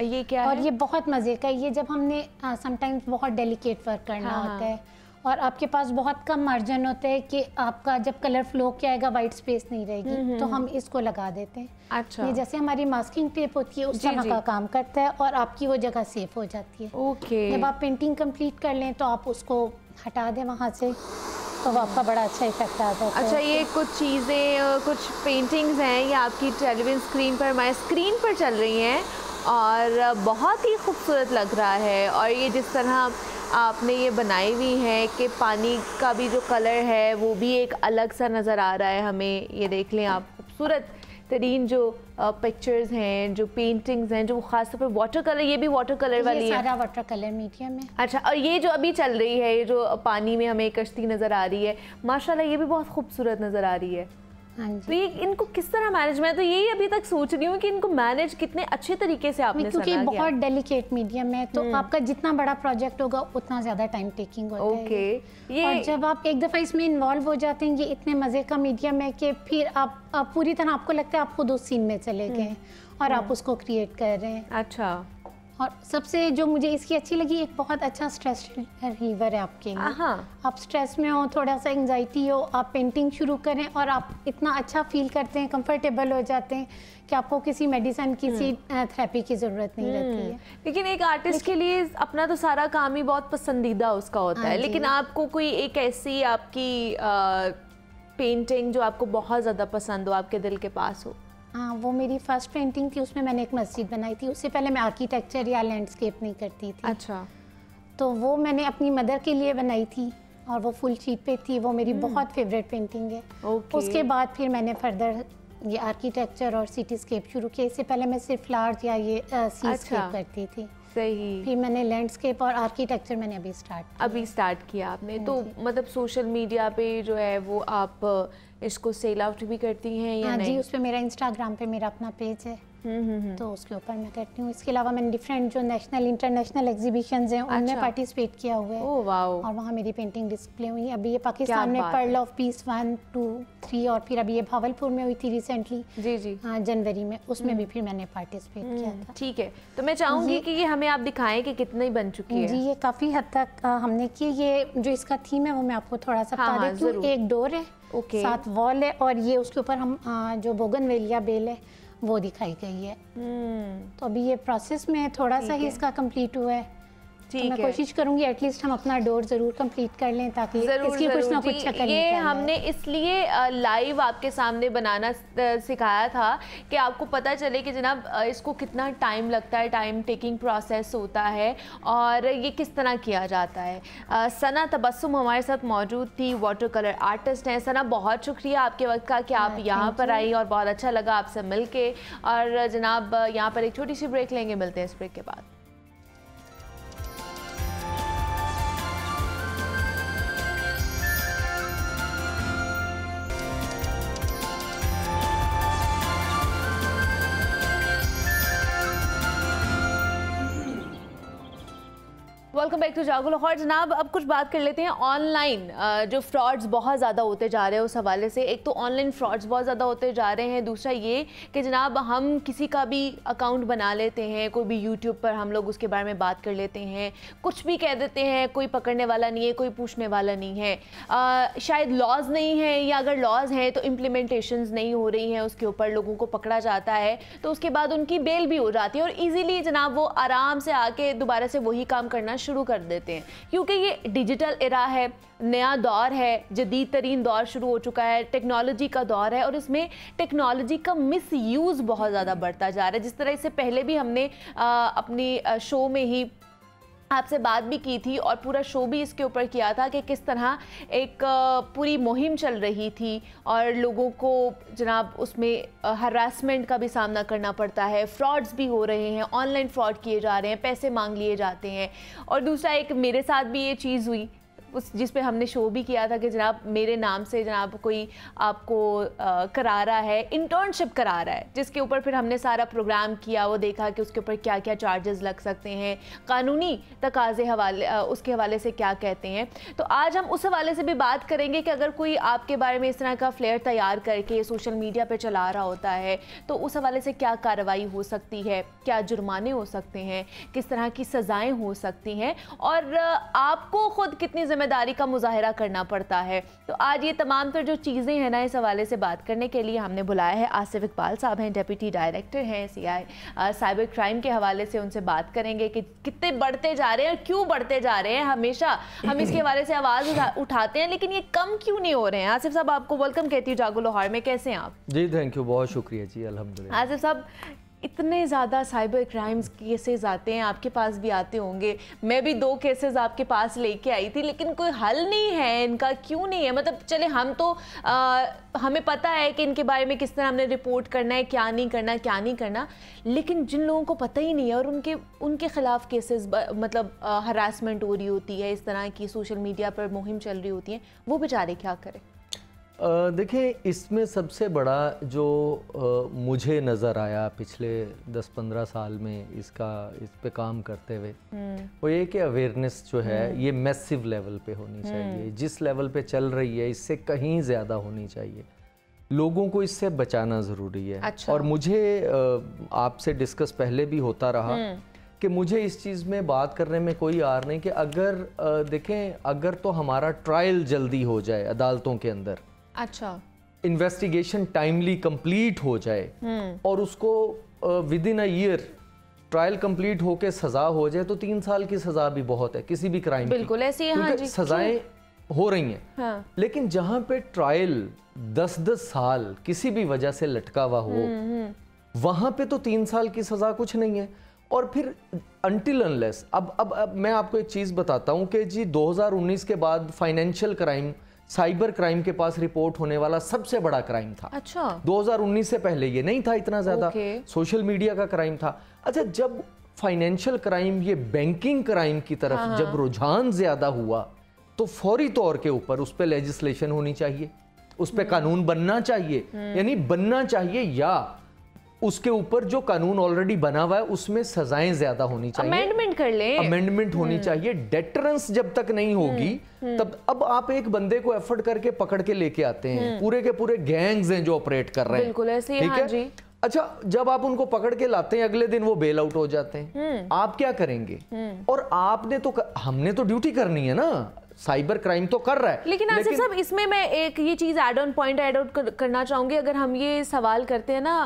ये क्या और है? ये बहुत मज़े का है। ये जब हमने समटाइम्स बहुत डेलिकेट वर्क करना होता है और आपके पास बहुत कम मार्जिन होता है कि आपका जब कलर फ्लो किया आएगा वाइट स्पेस नहीं रहेगी, तो हम इसको लगा देते हैं। अच्छा, ये जैसे हमारी मास्किंग टेप होती है उस तरह का काम करता है और आपकी वो जगह सेफ हो जाती है। ओके। जब आप पेंटिंग कंप्लीट कर लें तो आप उसको हटा दें वहाँ से, तो आपका बड़ा अच्छा इफेक्ट आ जाता है। अच्छा, ये कुछ चीज़ें, कुछ पेंटिंग्स हैं, ये आपकी टेलीविजन स्क्रीन पर, हमारे स्क्रीन पर चल रही हैं और बहुत ही खूबसूरत लग रहा है। और ये जिस तरह आपने ये बनाई हुई है कि पानी का भी जो कलर है वो भी एक अलग सा नज़र आ रहा है हमें। ये देख लें आप, खूबसूरत तरीन जो पिक्चर्स हैं, जो पेंटिंग्स हैं, जो ख़ास तौर पर वाटर कलर, ये भी वाटर कलर वाली है? सारा वाटर कलर मीडियम है। अच्छा, और ये जो अभी चल रही है, ये जो पानी में हमें कश्ती नज़र आ रही है, माशाल्लाह ये भी बहुत खूबसूरत नज़र आ रही है। हाँ जी। तो ये इनको किस तरह मैनेज, मैं तो यही अभी तक सोच रही हूँ कि इनको मैनेज कितने अच्छे तरीके से आपने क्योंकि बहुत डेलिकेट मीडियम है, तो आपका जितना बड़ा प्रोजेक्ट होगा उतना ज़्यादा टाइम टेकिंग होता है। ओके। और जब आप एक दफ़ा इसमें इन्वॉल्व हो जाते हैं, ये इतने मज़े का मीडियम है कि फिर आप पूरी तरह आपको लगता है आप खुद उस सीन में चले गए और आप उसको क्रिएट कर रहे हैं। अच्छा। और सबसे जो मुझे इसकी अच्छी लगी, एक बहुत अच्छा स्ट्रेस रिलीवर है आपके लिए। आप स्ट्रेस में हो, थोड़ा सा एंजाइटी हो, आप पेंटिंग शुरू करें और आप इतना अच्छा फील करते हैं, कंफर्टेबल हो जाते हैं कि आपको किसी मेडिसिन, किसी थेरेपी की ज़रूरत नहीं रहती है। लेकिन एक आर्टिस्ट के लिए अपना तो सारा काम ही बहुत पसंदीदा उसका होता है, लेकिन आपको कोई एक ऐसी आपकी पेंटिंग जो आपको बहुत ज़्यादा पसंद हो, आपके दिल के पास हो? हाँ, वो मेरी फर्स्ट पेंटिंग थी, उसमें मैंने एक मस्जिद बनाई थी। उससे पहले मैं आर्किटेक्चर या लैंडस्केप नहीं करती थी। अच्छा। तो वो मैंने अपनी मदर के लिए बनाई थी और वो फुल शीट पे थी। वो मेरी बहुत फेवरेट पेंटिंग है। उसके बाद फिर मैंने फर्दर ये आर्किटेक्चर और सिटीस्केप शुरू किया। इससे पहले मैं सिर्फ फ्लावर्स या ये सीस्केप करती थी। सही। फिर मैंने लैंडस्केप और आर्किटेक्चर मैंने अभी स्टार्ट किया आपने। तो मतलब सोशल मीडिया पे जो है वो आप इसको सेल आउट भी करती हैं या नहीं? जी, उस पे मेरा इंस्टाग्राम पे मेरा अपना पेज है। तो उसके ऊपर मैं करती हूँ। इसके अलावा मैंने डिफरेंट जो नेशनल इंटरनेशनल एग्जीबिशंस हैं उनमें पार्टिसिपेट किया हुआ है। Oh wow. और वहाँ मेरी पेंटिंग डिस्प्ले हुई है। अभी ये पाकिस्तान में पर्ल ऑफ पीस 1, 2, 3 और फिर अभी ये भावलपुर में हुई थी रिसेंटली। जी। जनवरी में, उसमें भी फिर मैंने पार्टिसिपेट किया था। ठीक है, तो मैं चाहूँगी कि ये हमें आप दिखाएं कि कितनी बन चुकी है। जी, ये काफ़ी हद तक हमने की। ये जो इसका थीम है वो मैं आपको थोड़ा सा बता देती हूँ। एक डोर है, 7 वॉल है और ये उसके ऊपर हम जो बोगनवेलिया बेल है वो दिखाई गई है। तो अभी ये प्रोसेस में थोड़ा सा ही इसका कंप्लीट हुआ है। तो मैं कोशिश करूंगी एटलीस्ट हम अपना डोर ज़रूर कंप्लीट कर लें ताकि इसकी कुछ ना कुछ शक्ल निकले। ये हमने इसलिए लाइव आपके सामने बनाना सिखाया था कि आपको पता चले कि जनाब इसको कितना टाइम लगता है, टाइम टेकिंग प्रोसेस होता है और ये किस तरह किया जाता है। सना तबस्सुम हमारे साथ मौजूद थी, वाटर कलर आर्टिस्ट हैं। सना, बहुत शुक्रिया आपके वक्त का कि आप यहाँ पर आई और बहुत अच्छा लगा आपसे मिल के। और जनाब यहाँ पर एक छोटी सी ब्रेक लेंगे, मिलते हैं इस ब्रेक के बाद। वेलकम बैक टू जागो लाहौर। जनाब, अब कुछ बात कर लेते हैं ऑनलाइन जो फ्रॉड्स बहुत ज़्यादा होते जा रहे हैं उस हवाले से। एक तो ऑनलाइन फ्रॉड्स बहुत ज़्यादा होते जा रहे हैं, दूसरा ये कि जनाब हम किसी का भी अकाउंट बना लेते हैं, कोई भी यूट्यूब पर हम लोग उसके बारे में बात कर लेते हैं, कुछ भी कह देते हैं, कोई पकड़ने वाला नहीं है, कोई पूछने वाला नहीं है। शायद लॉज नहीं है, या अगर लॉज हैं तो इम्प्लीमेंटेशंस नहीं हो रही हैं, उसके ऊपर लोगों को पकड़ा जाता है तो उसके बाद उनकी बेल भी हो जाती है और ईजीली जनाब वो आराम से आके दोबारा से वही काम करना शुरू कर देते हैं, क्योंकि ये डिजिटल एरा है, नया दौर है, जदीद तरीन दौर शुरू हो चुका है, टेक्नोलॉजी का दौर है और इसमें टेक्नोलॉजी का मिसयूज़ बहुत ज़्यादा बढ़ता जा रहा है। जिस तरह इससे पहले भी हमने अपनी शो में ही आपसे बात भी की थी और पूरा शो भी इसके ऊपर किया था कि किस तरह एक पूरी मुहिम चल रही थी और लोगों को जनाब उसमें हरासमेंट का भी सामना करना पड़ता है, फ्रॉड्स भी हो रहे हैं, ऑनलाइन फ्रॉड किए जा रहे हैं, पैसे मांग लिए जाते हैं। और दूसरा एक मेरे साथ भी ये चीज़ हुई उस जिस पे हमने शो भी किया था कि जनाब मेरे नाम से जनाब कोई आपको करा रहा है, इंटर्नशिप करा रहा है, जिसके ऊपर फिर हमने सारा प्रोग्राम किया, वो देखा कि उसके ऊपर क्या क्या चार्जेस लग सकते हैं, कानूनी तकाजे हवाले उसके हवाले से क्या कहते हैं। तो आज हम उस हवाले से भी बात करेंगे कि अगर कोई आपके बारे में इस तरह का फ्लेयर तैयार करके सोशल मीडिया पर चला रहा होता है तो उस हवाले से क्या कार्रवाई हो सकती है, क्या जुर्माने हो सकते हैं, किस तरह की सज़ाएँ हो सकती हैं और आपको ख़ुद कितनी जिम्मेदारी का मुजाहिरा करना पड़ता है। तो आज ये तमाम तर जो चीज़ें हैं ना, इस हवाले से बात करने के लिए हमने बुलाया है आसिफ इकबाल साहब हैं, डेप्यूटी डायरेक्टर हैं CI साइबर क्राइम के हवाले से उनसे बात करेंगे कि कितने बढ़ते जा रहे हैं और क्यों बढ़ते जा रहे हैं। हमेशा हम इसके हवाले से आवाज़ उठाते हैं लेकिन ये कम क्यों नहीं हो रहे हैं। आसिफ साहब, आपको वेलकम कहती हूँ जागो लाहौर में, कैसे हैं आप? जी थैंक यू, बहुत शुक्रिया जी, अल्हम्दुलिल्लाह। आसिफ साहब, इतने ज़्यादा साइबर क्राइम्स केसेस आते हैं, आपके पास भी आते होंगे, मैं भी 2 केसेस आपके पास लेके आई थी, लेकिन कोई हल नहीं है इनका, क्यों नहीं है? मतलब चले हम तो हमें पता है कि इनके बारे में किस तरह हमने रिपोर्ट करना है, क्या नहीं करना, क्या नहीं करना, लेकिन जिन लोगों को पता ही नहीं है और उनके ख़िलाफ़ केसेस मतलब हरासमेंट हो रही होती है, इस तरह की सोशल मीडिया पर मुहिम चल रही होती है, वो बेचारे क्या करें? देखिए, इसमें सबसे बड़ा जो मुझे नज़र आया पिछले 10-15 साल में इस पे काम करते हुए, वो ये कि अवेयरनेस जो है ये मैसिव लेवल पे होनी चाहिए। जिस लेवल पे चल रही है इससे कहीं ज़्यादा होनी चाहिए। लोगों को इससे बचाना ज़रूरी है। अच्छा। और मुझे आपसे डिस्कस पहले भी होता रहा कि मुझे इस चीज़ में बात करने में कोई आर नहीं कि अगर देखें, अगर तो हमारा ट्रायल जल्दी हो जाए अदालतों के अंदर, अच्छा, इन्वेस्टिगेशन टाइमली कंप्लीट हो जाए और उसको with in a year trial complete होके सजा हो जाए तो 3 साल की सजा भी बहुत है किसी भी क्राइम की। बिल्कुल ऐसी है, हाँ जी, सजाएं हो रही हैं। हाँ। लेकिन जहां पे ट्रायल 10-10 साल किसी भी वजह से लटका हुआ हो, वहां पे तो 3 साल की सजा कुछ नहीं है। और फिर अनटिल अनलेस अब मैं आपको एक चीज बताता हूं कि जी 2019 के बाद फाइनेंशियल क्राइम, साइबर क्राइम के पास रिपोर्ट होने वाला सबसे बड़ा क्राइम था। अच्छा। 2019 से पहले ये नहीं था इतना ज्यादा, सोशल मीडिया का क्राइम था। अच्छा, जब फाइनेंशियल क्राइम, ये बैंकिंग क्राइम की तरफ जब रुझान ज्यादा हुआ तो फौरी तौर के ऊपर उस पर लेजिस्लेशन होनी चाहिए, उस पर कानून बनना चाहिए, यानी बनना चाहिए या उसके ऊपर जो कानून ऑलरेडी बना हुआ है उसमें सजाएं ज्यादा होनी चाहिए, अमेंडमेंट कर ले, अमेंडमेंट होनी चाहिए। डेटरेंस जब तक नहीं होगी तब अब आप एक बंदे को एफर्ट करके पकड़ के लेके आते हैं, पूरे के पूरे गैंग्स हैं जो ऑपरेट कर रहे हैं, बिल्कुल ऐसे ही, ठीक हाँ है जी। अच्छा, जब आप उनको पकड़ के लाते हैं अगले दिन वो बेल आउट हो जाते हैं, आप क्या करेंगे? और आपने तो हमने तो ड्यूटी करनी है ना, साइबर क्राइम तो कर रहा है। लेकिन आसिफ साहब, इसमें मैं एक ये चीज़ ऐड ऑन करना चाहूँगी। अगर हम ये सवाल करते हैं ना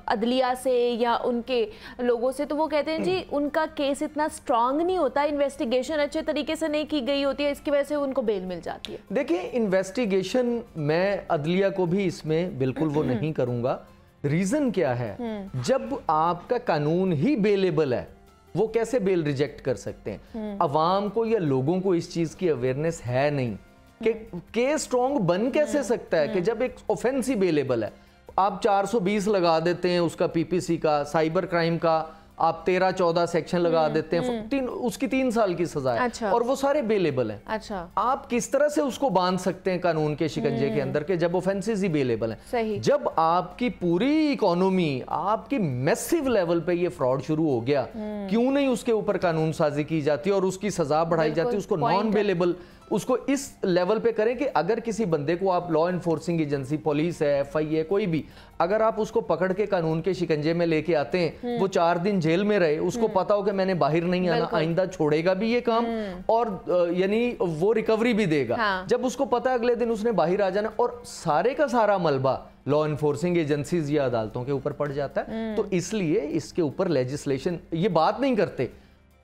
अदलिया से या उनके लोगों से, तो वो कहते हैं जी उनका केस इतना स्ट्रांग नहीं होता, इन्वेस्टिगेशन अच्छे तरीके से नहीं की गई होती है, इसकी वजह से उनको बेल मिल जाती है। देखिए, इन्वेस्टिगेशन मैं अदलिया को भी इसमें बिल्कुल वो नहीं करूँगा। रीज़न क्या है, जब आपका कानून ही बेलेबल है, वो कैसे बेल रिजेक्ट कर सकते हैं? अवाम को या लोगों को इस चीज की अवेयरनेस है नहीं कि केस स्ट्रॉन्ग बन कैसे सकता है कि जब एक ऑफेंस ही बेलेबल है। आप 420 लगा देते हैं उसका, पीपीसी का, साइबर क्राइम का, आप 13-14 सेक्शन लगा देते हैं, उसकी 3 साल की सजा है। अच्छा। और वो सारे बेलेबल हैं। अच्छा। आप किस तरह से उसको बांध सकते हैं कानून के शिकंजे के अंदर के, जब ऑफेंसेस ही बेलेबल हैं। सही। जब आपकी पूरी इकोनॉमी, आपकी मैसिव लेवल पे ये फ्रॉड शुरू हो गया, क्यों नहीं उसके ऊपर कानून साजी की जाती और उसकी सजा बढ़ाई जाती, उसको नॉन बेलेबल, उसको इस लेवल पे करें कि अगर किसी बंदे को आप लॉ एनफोर्सिंग एजेंसी, पुलिस है, एफआई है, कोई भी, अगर आप उसको पकड़ के कानून के शिकंजे में लेके आते हैं, वो 4 दिन जेल में रहे, उसको पता हो कि मैंने बाहर नहीं आना, आइंदा छोड़ेगा भी ये काम और यानी वो रिकवरी भी देगा। हाँ। जब उसको पता है अगले दिन उसने बाहर आ जाना और सारे का सारा मलबा लॉ एनफोर्सिंग एजेंसीज या अदालतों के ऊपर पड़ जाता है, तो इसलिए इसके ऊपर लेजिस्लेशन, ये बात नहीं करते,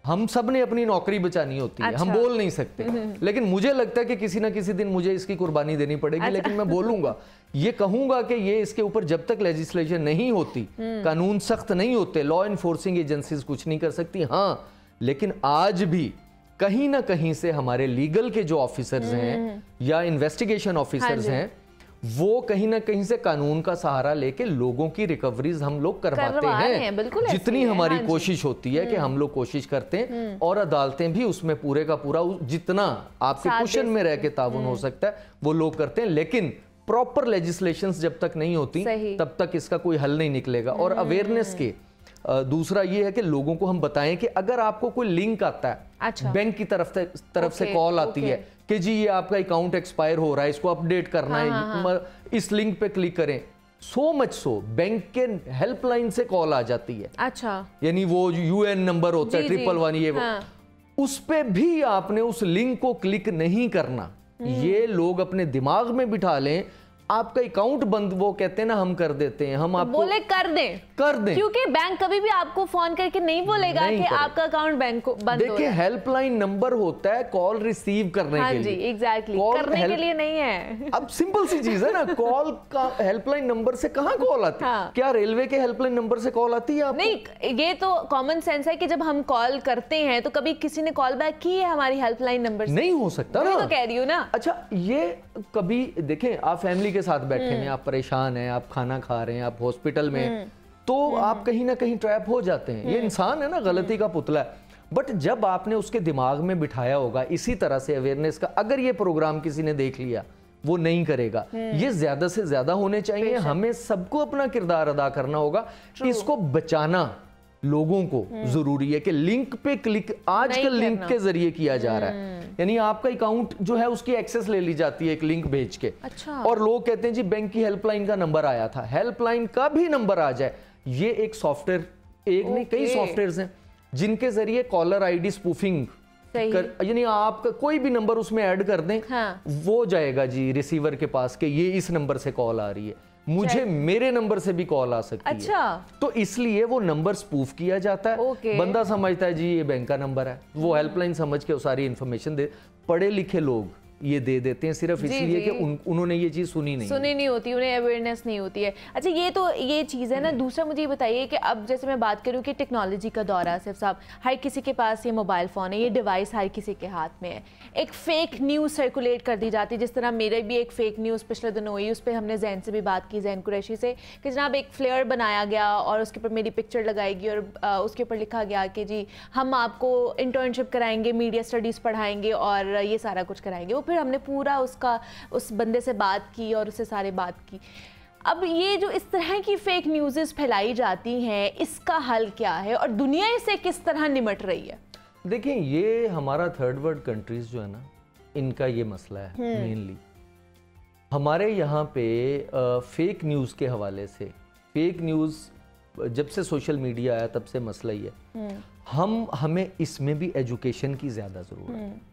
हम सब ने अपनी नौकरी बचानी होती है। हम बोल नहीं सकते, लेकिन मुझे लगता है कि किसी ना किसी दिन मुझे इसकी कुर्बानी देनी पड़ेगी। लेकिन मैं बोलूंगा, ये कहूंगा कि ये इसके ऊपर जब तक लेजिस्लेशन नहीं होती, कानून सख्त नहीं होते, लॉ एनफोर्सिंग एजेंसीज कुछ नहीं कर सकती। हाँ, लेकिन आज भी कहीं ना कहीं से हमारे लीगल के जो ऑफिसर्स हैं या इन्वेस्टिगेशन ऑफिसर्स हैं, वो कहीं ना कहीं से कानून का सहारा लेके लोगों की रिकवरीज हम लोग करवाते हैं। जितनी हमारी कोशिश होती है कि हम लोग कोशिश करते हैं, और अदालतें भी उसमें पूरे का पूरा जितना आपके कुशन में रह के ताउन हो सकता है वो लोग करते हैं। लेकिन प्रॉपर लेजिस्लेशंस जब तक नहीं होती तब तक इसका कोई हल नहीं निकलेगा। और अवेयरनेस के दूसरा ये है कि लोगों को हम बताएं कि अगर आपको कोई लिंक आता है, अच्छा। बैंक की तरफ से कॉल आती है कि जी ये आपका अकाउंट एक्सपायर हो रहा है, इसको अपडेट करना है, इस लिंक पे क्लिक करें, सो मच सो बैंक के हेल्पलाइन से कॉल आ जाती है। अच्छा। यानी वो यूएन नंबर होता है 111, ये उस पे भी आपने उस लिंक को क्लिक नहीं करना। ये लोग अपने दिमाग में बिठा लें, आपका अकाउंट बंद, वो कहते हैं ना, हम कर देते हैं, हम आपको बोले कर दें, क्योंकि बैंक कभी भी आपको फोन करके नहीं बोलेगा कि आपका अकाउंट बैंक को बंद हो रहा है। देखिए, हेल्पलाइन नंबर होता है कॉल रिसीव करने के लिए। एग्जैक्टली, करने के लिए नहीं है। अब सिंपल सी चीज है ना, कॉल का हेल्पलाइन नंबर से कहां कॉल आती है? क्या रेलवे के हेल्पलाइन नंबर से कॉल आती है आपको? नहीं, ये तो कॉमन सेंस है कि जब हम कॉल करते हैं तो कभी किसी ने कॉल बैक की है हमारी हेल्पलाइन नंबर से? नहीं हो सकता ना, तो कह रही हूँ ना। अच्छा, ये कभी देखें, आप फैमिली के साथ बैठे हैं, आप परेशान हैं, आप खाना खा रहे हैं, आप हॉस्पिटल में, तो आप कहीं ना कहीं ट्रैप हो जाते हैं। ये इंसान है ना, गलती का पुतला है। बट जब आपने उसके दिमाग में बिठाया होगा इसी तरह से अवेयरनेस का, अगर ये प्रोग्राम किसी ने देख लिया, वो नहीं करेगा। ये ज्यादा से ज्यादा होने चाहिए। हमें सबको अपना किरदार अदा करना होगा, इसको बचाना लोगों को जरूरी है कि लिंक पे क्लिक आजकल लिंक के जरिए किया जा रहा है। यानी आपका अकाउंट जो है उसकी एक्सेस ले ली जाती है एक लिंक भेज के। अच्छा। और लोग कहते हैं जी बैंक की हेल्पलाइन का नंबर आया था। हेल्पलाइन का भी नंबर आ जाए, ये एक सॉफ्टवेयर, एक नहीं कई सॉफ्टवेयर्स हैं जिनके जरिए कॉलर आईडी स्पूफिंग यानी आपका कोई भी नंबर उसमें ऐड कर दें, वो जाएगा जी रिसीवर के पास कि ये इस नंबर से कॉल आ रही है, मुझे मेरे नंबर से भी कॉल आ सकती है। तो इसलिए वो नंबर स्पूफ किया जाता है। बंदा समझता है जी ये बैंक का नंबर है, वो हेल्पलाइन समझ के वो सारी इंफॉर्मेशन दे। पढ़े लिखे लोग ये दे देते हैं सिर्फ इसलिए कि उन्होंने ये चीज सुनी नहीं होती, उन्हें अवेयरनेस नहीं होती है। अच्छा, ये तो ये चीज़ है ना। दूसरा मुझे ये बताइए कि अब जैसे मैं बात करूँ कि टेक्नोलॉजी का दौर है, सिर्फ साहब, हर किसी के पास ये मोबाइल फ़ोन है, ये डिवाइस हर किसी के हाथ में है। एक फ़ेक न्यूज़ सर्कुलेट कर दी जाती है, जिस तरह मेरे भी एक फ़ेक न्यूज़ पिछले दिन हुई, उस पर हमने जैन से भी बात की, जैन कुरैशी से, कि जनाब एक फ्लेयर बनाया गया और उसके ऊपर मेरी पिक्चर लगाएगी और उसके ऊपर लिखा गया कि जी हम आपको इंटर्नशिप कराएंगे, मीडिया स्टडीज़ पढ़ाएंगे और ये सारा कुछ कराएंगे। वो फिर हमने पूरा उस बंदे से बात की और उससे सारे बात की। अब ये जो इस तरह की फेक न्यूज़ फैलाई जाती हैं, इसका हल क्या है और दुनिया इससे किस तरह निमट रही है? देखिए, ये हमारा थर्ड वर्ल्ड कंट्रीज जो है ना, इनका ये मसला है मेनली। हमारे यहाँ पे फेक न्यूज़ के हवाले से, फेक न्यूज़ जब से सोशल मीडिया आया तब से मसला ही है। हमें इसमें भी एजुकेशन की ज़्यादा ज़रूरत है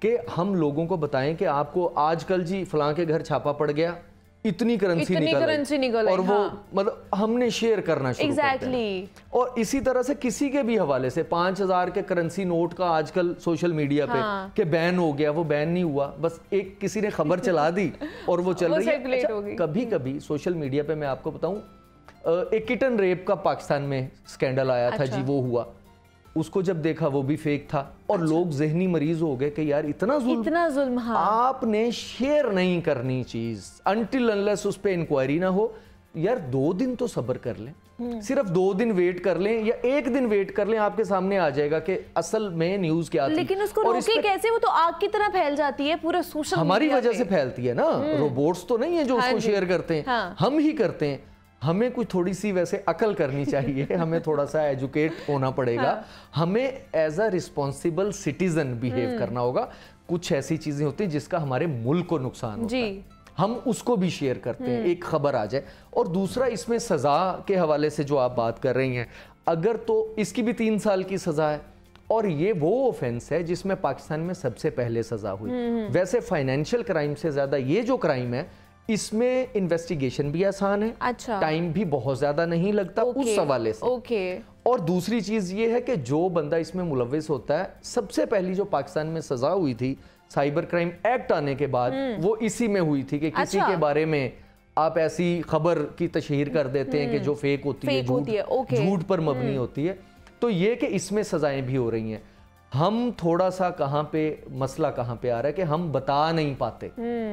कि हम लोगों को बताएं कि आपको आजकल जी फलां के घर छापा पड़ गया, इतनी करेंसी निकल और वो मतलब हमने शेयर करना शुरू करते हैं। और इसी तरह से किसी के भी हवाले से 5000 के करेंसी नोट का आजकल सोशल मीडिया पे कि बैन हो गया, वो बैन नहीं हुआ, बस एक किसी ने खबर चला दी और वो चल रही है। अच्छा, कभी कभी सोशल मीडिया पे मैं आपको बताऊं, एक किटन रेप का पाकिस्तान में स्कैंडल आया था जी, वो हुआ, उसको जब देखा वो भी फेक था और लोग ज़हनी मरीज हो गए कि यार इतना जुल्म। आपने शेयर नहीं करनी चीज अनटिल अनलेस उस पे इंक्वायरी ना हो। यार 2 दिन तो सब्र कर लें, सिर्फ 2 दिन वेट कर लें या 1 दिन वेट कर लें, आपके सामने आ जाएगा कि असल में न्यूज क्या थी। लेकिन उसको रोके कैसे? वो तो आग की तरह फैल जाती है पूरे सोशल मीडिया। हमारी वजह से फैलती है ना, रोबोट्स तो नहीं है जो उसको शेयर करते हैं, हम ही करते हैं। हमें कुछ थोड़ी सी वैसे अकल करनी चाहिए, हमें थोड़ा सा एजुकेट होना पड़ेगा, हमें as a responsible citizen behave करना होगा। कुछ ऐसी चीजें होती हैं जिसका हमारे मुल्क को नुकसान होता है, हम उसको भी शेयर करते हैं, एक खबर आ जाए। और दूसरा, इसमें सजा के हवाले से जो आप बात कर रही हैं, अगर तो इसकी भी 3 साल की सजा है, और ये वो ऑफेंस है जिसमें पाकिस्तान में सबसे पहले सजा हुई। वैसे फाइनेंशियल क्राइम से ज्यादा ये जो क्राइम है, इसमें इन्वेस्टिगेशन भी आसान है, अच्छा, टाइम भी बहुत ज्यादा नहीं लगता उस हवाले से। और दूसरी चीज ये है कि जो बंदा इसमें मुलविस होता है, सबसे पहली जो पाकिस्तान में सजा हुई थी साइबर क्राइम एक्ट आने के बाद, वो इसी में हुई थी कि किसी के बारे में आप ऐसी खबर की तशहीर कर देते हैं कि जो फेक होती है, झूठ पर मबनी होती है। तो ये कि इसमें सजाएं भी हो रही हैं। हम थोड़ा सा मसला कहाँ पे आ रहा है कि हम बता नहीं पाते,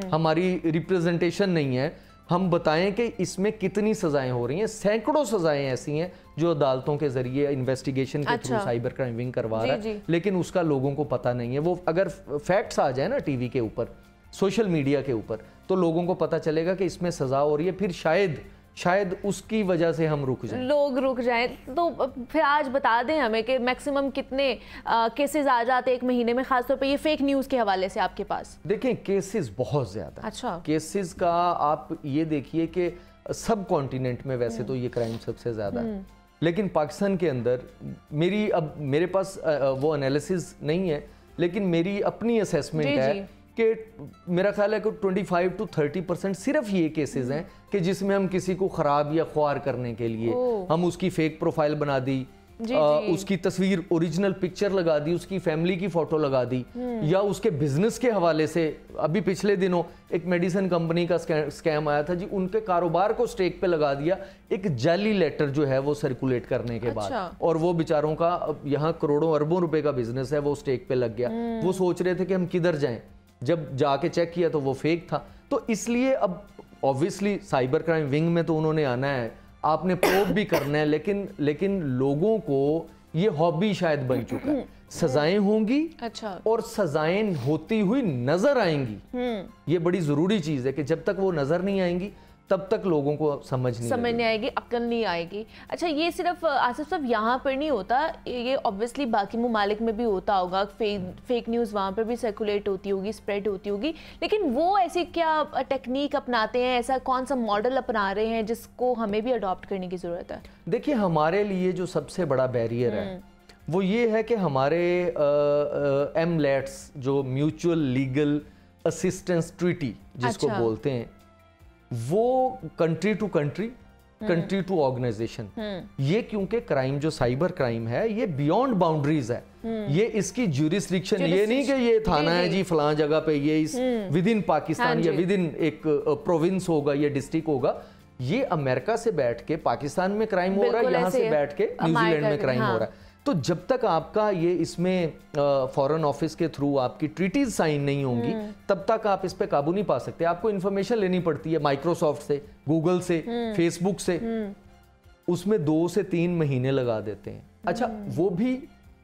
हमारी रिप्रेजेंटेशन नहीं है, हम बताएं कि इसमें कितनी सजाएं हो रही हैं। सैकड़ों सजाएं ऐसी हैं जो अदालतों के जरिए इन्वेस्टिगेशन के थ्रू साइबर क्राइम विंग करवा रहा है, लेकिन उसका लोगों को पता नहीं है। वो अगर फैक्ट्स आ जाए ना टीवी के ऊपर, सोशल मीडिया के ऊपर, तो लोगों को पता चलेगा कि इसमें सजा हो रही है, फिर शायद उसकी वजह से हम रुक जाएं, लोग रुक जाएं। तो फिर आज बता दें हमें कि मैक्सिमम कितने केसेस आ जाते हैं 1 महीने में, खासतौर पे ये फेक न्यूज़ के हवाले से आपके पास? देखें, केसेस बहुत ज़्यादा। अच्छा, केसेस का आप ये देखिए कि सब कॉन्टिनेंट में वैसे तो ये क्राइम सबसे ज़्यादा है, लेकिन पाकिस्तान के अंदर मेरे पास वो एनालिसिस नहीं है, लेकिन मेरी अपनी असेसमेंट है कि मेरा ख्याल है कि 25 to 30% सिर्फ ये केसेस हैं कि जिसमें हम किसी को ख़राब या ख्वार करने के लिए हम उसकी फेक प्रोफाइल बना दी, उसकी तस्वीर ओरिजिनल पिक्चर लगा दी, उसकी फैमिली की फोटो लगा दी, या उसके बिजनेस के हवाले से। अभी पिछले दिनों एक मेडिसिन कंपनी का स्कैम आया था जी, उनके कारोबार को स्टेक पे लगा दिया एक जाली लेटर जो है वो सर्कुलेट करने के बाद, और वो बेचारों का यहाँ करोड़ों अरबों रुपए का बिजनेस है, वो स्टेक पे लग गया। वो सोच रहे थे कि हम किधर जाएं, जब जाके चेक किया तो वो फेक था। तो इसलिए अब ऑब्वियसली साइबर क्राइम विंग में तो उन्होंने आना है, आपने प्रोब भी करना है, लेकिन लोगों को ये हॉबी शायद बन चुका है। सजाएं होंगी, अच्छा, और सजाएं होती हुई नजर आएंगी। ये बड़ी जरूरी चीज है कि जब तक वो नजर नहीं आएंगी तब तक लोगों को समझ नहीं आएगी, अक्ल नहीं आएगी। अच्छा, ये सिर्फ आसिफ साहब यहाँ पर नहीं होता, ये ऑब्वियसली बाकी ममालिक में भी होता होगा, फेक न्यूज़ वहाँ पर भी सर्कुलेट होती होगी, स्प्रेड होती होगी, लेकिन वो ऐसी क्या टेक्निक अपनाते हैं, ऐसा कौन सा मॉडल अपना रहे हैं जिसको हमें भी अडॉप्ट करने की ज़रूरत है? देखिए, हमारे लिए जो सबसे बड़ा बैरियर है वो ये है कि हमारे एमलेट्स, जो म्यूचुअल लीगल असिस्टेंस ट्रीटी जिसको बोलते हैं, वो country to country, country to organization, ये क्योंकि क्राइम जो साइबर क्राइम है ये बियॉन्ड बाउंड्रीज है, ये इसकी ज्यूरिसडिक्शन ये नहीं कि ये थाना है जी फलां जगह पे, ये इस विद इन पाकिस्तान या विद इन एक प्रोविंस होगा या डिस्ट्रिक्ट होगा। ये अमेरिका से बैठ के पाकिस्तान में क्राइम हो रहा है, यहाँ से बैठ के न्यूजीलैंड में क्राइम हो रहा है। तो जब तक आपका ये इसमें फॉरेन ऑफिस के थ्रू आपकी ट्रीटीज साइन नहीं होंगी, तब तक आप इस पे काबू नहीं पा सकते। आपको इन्फॉर्मेशन लेनी पड़ती है माइक्रोसॉफ्ट से, गूगल से, फेसबुक से, उसमें 2 से 3 महीने लगा देते हैं। अच्छा, वो भी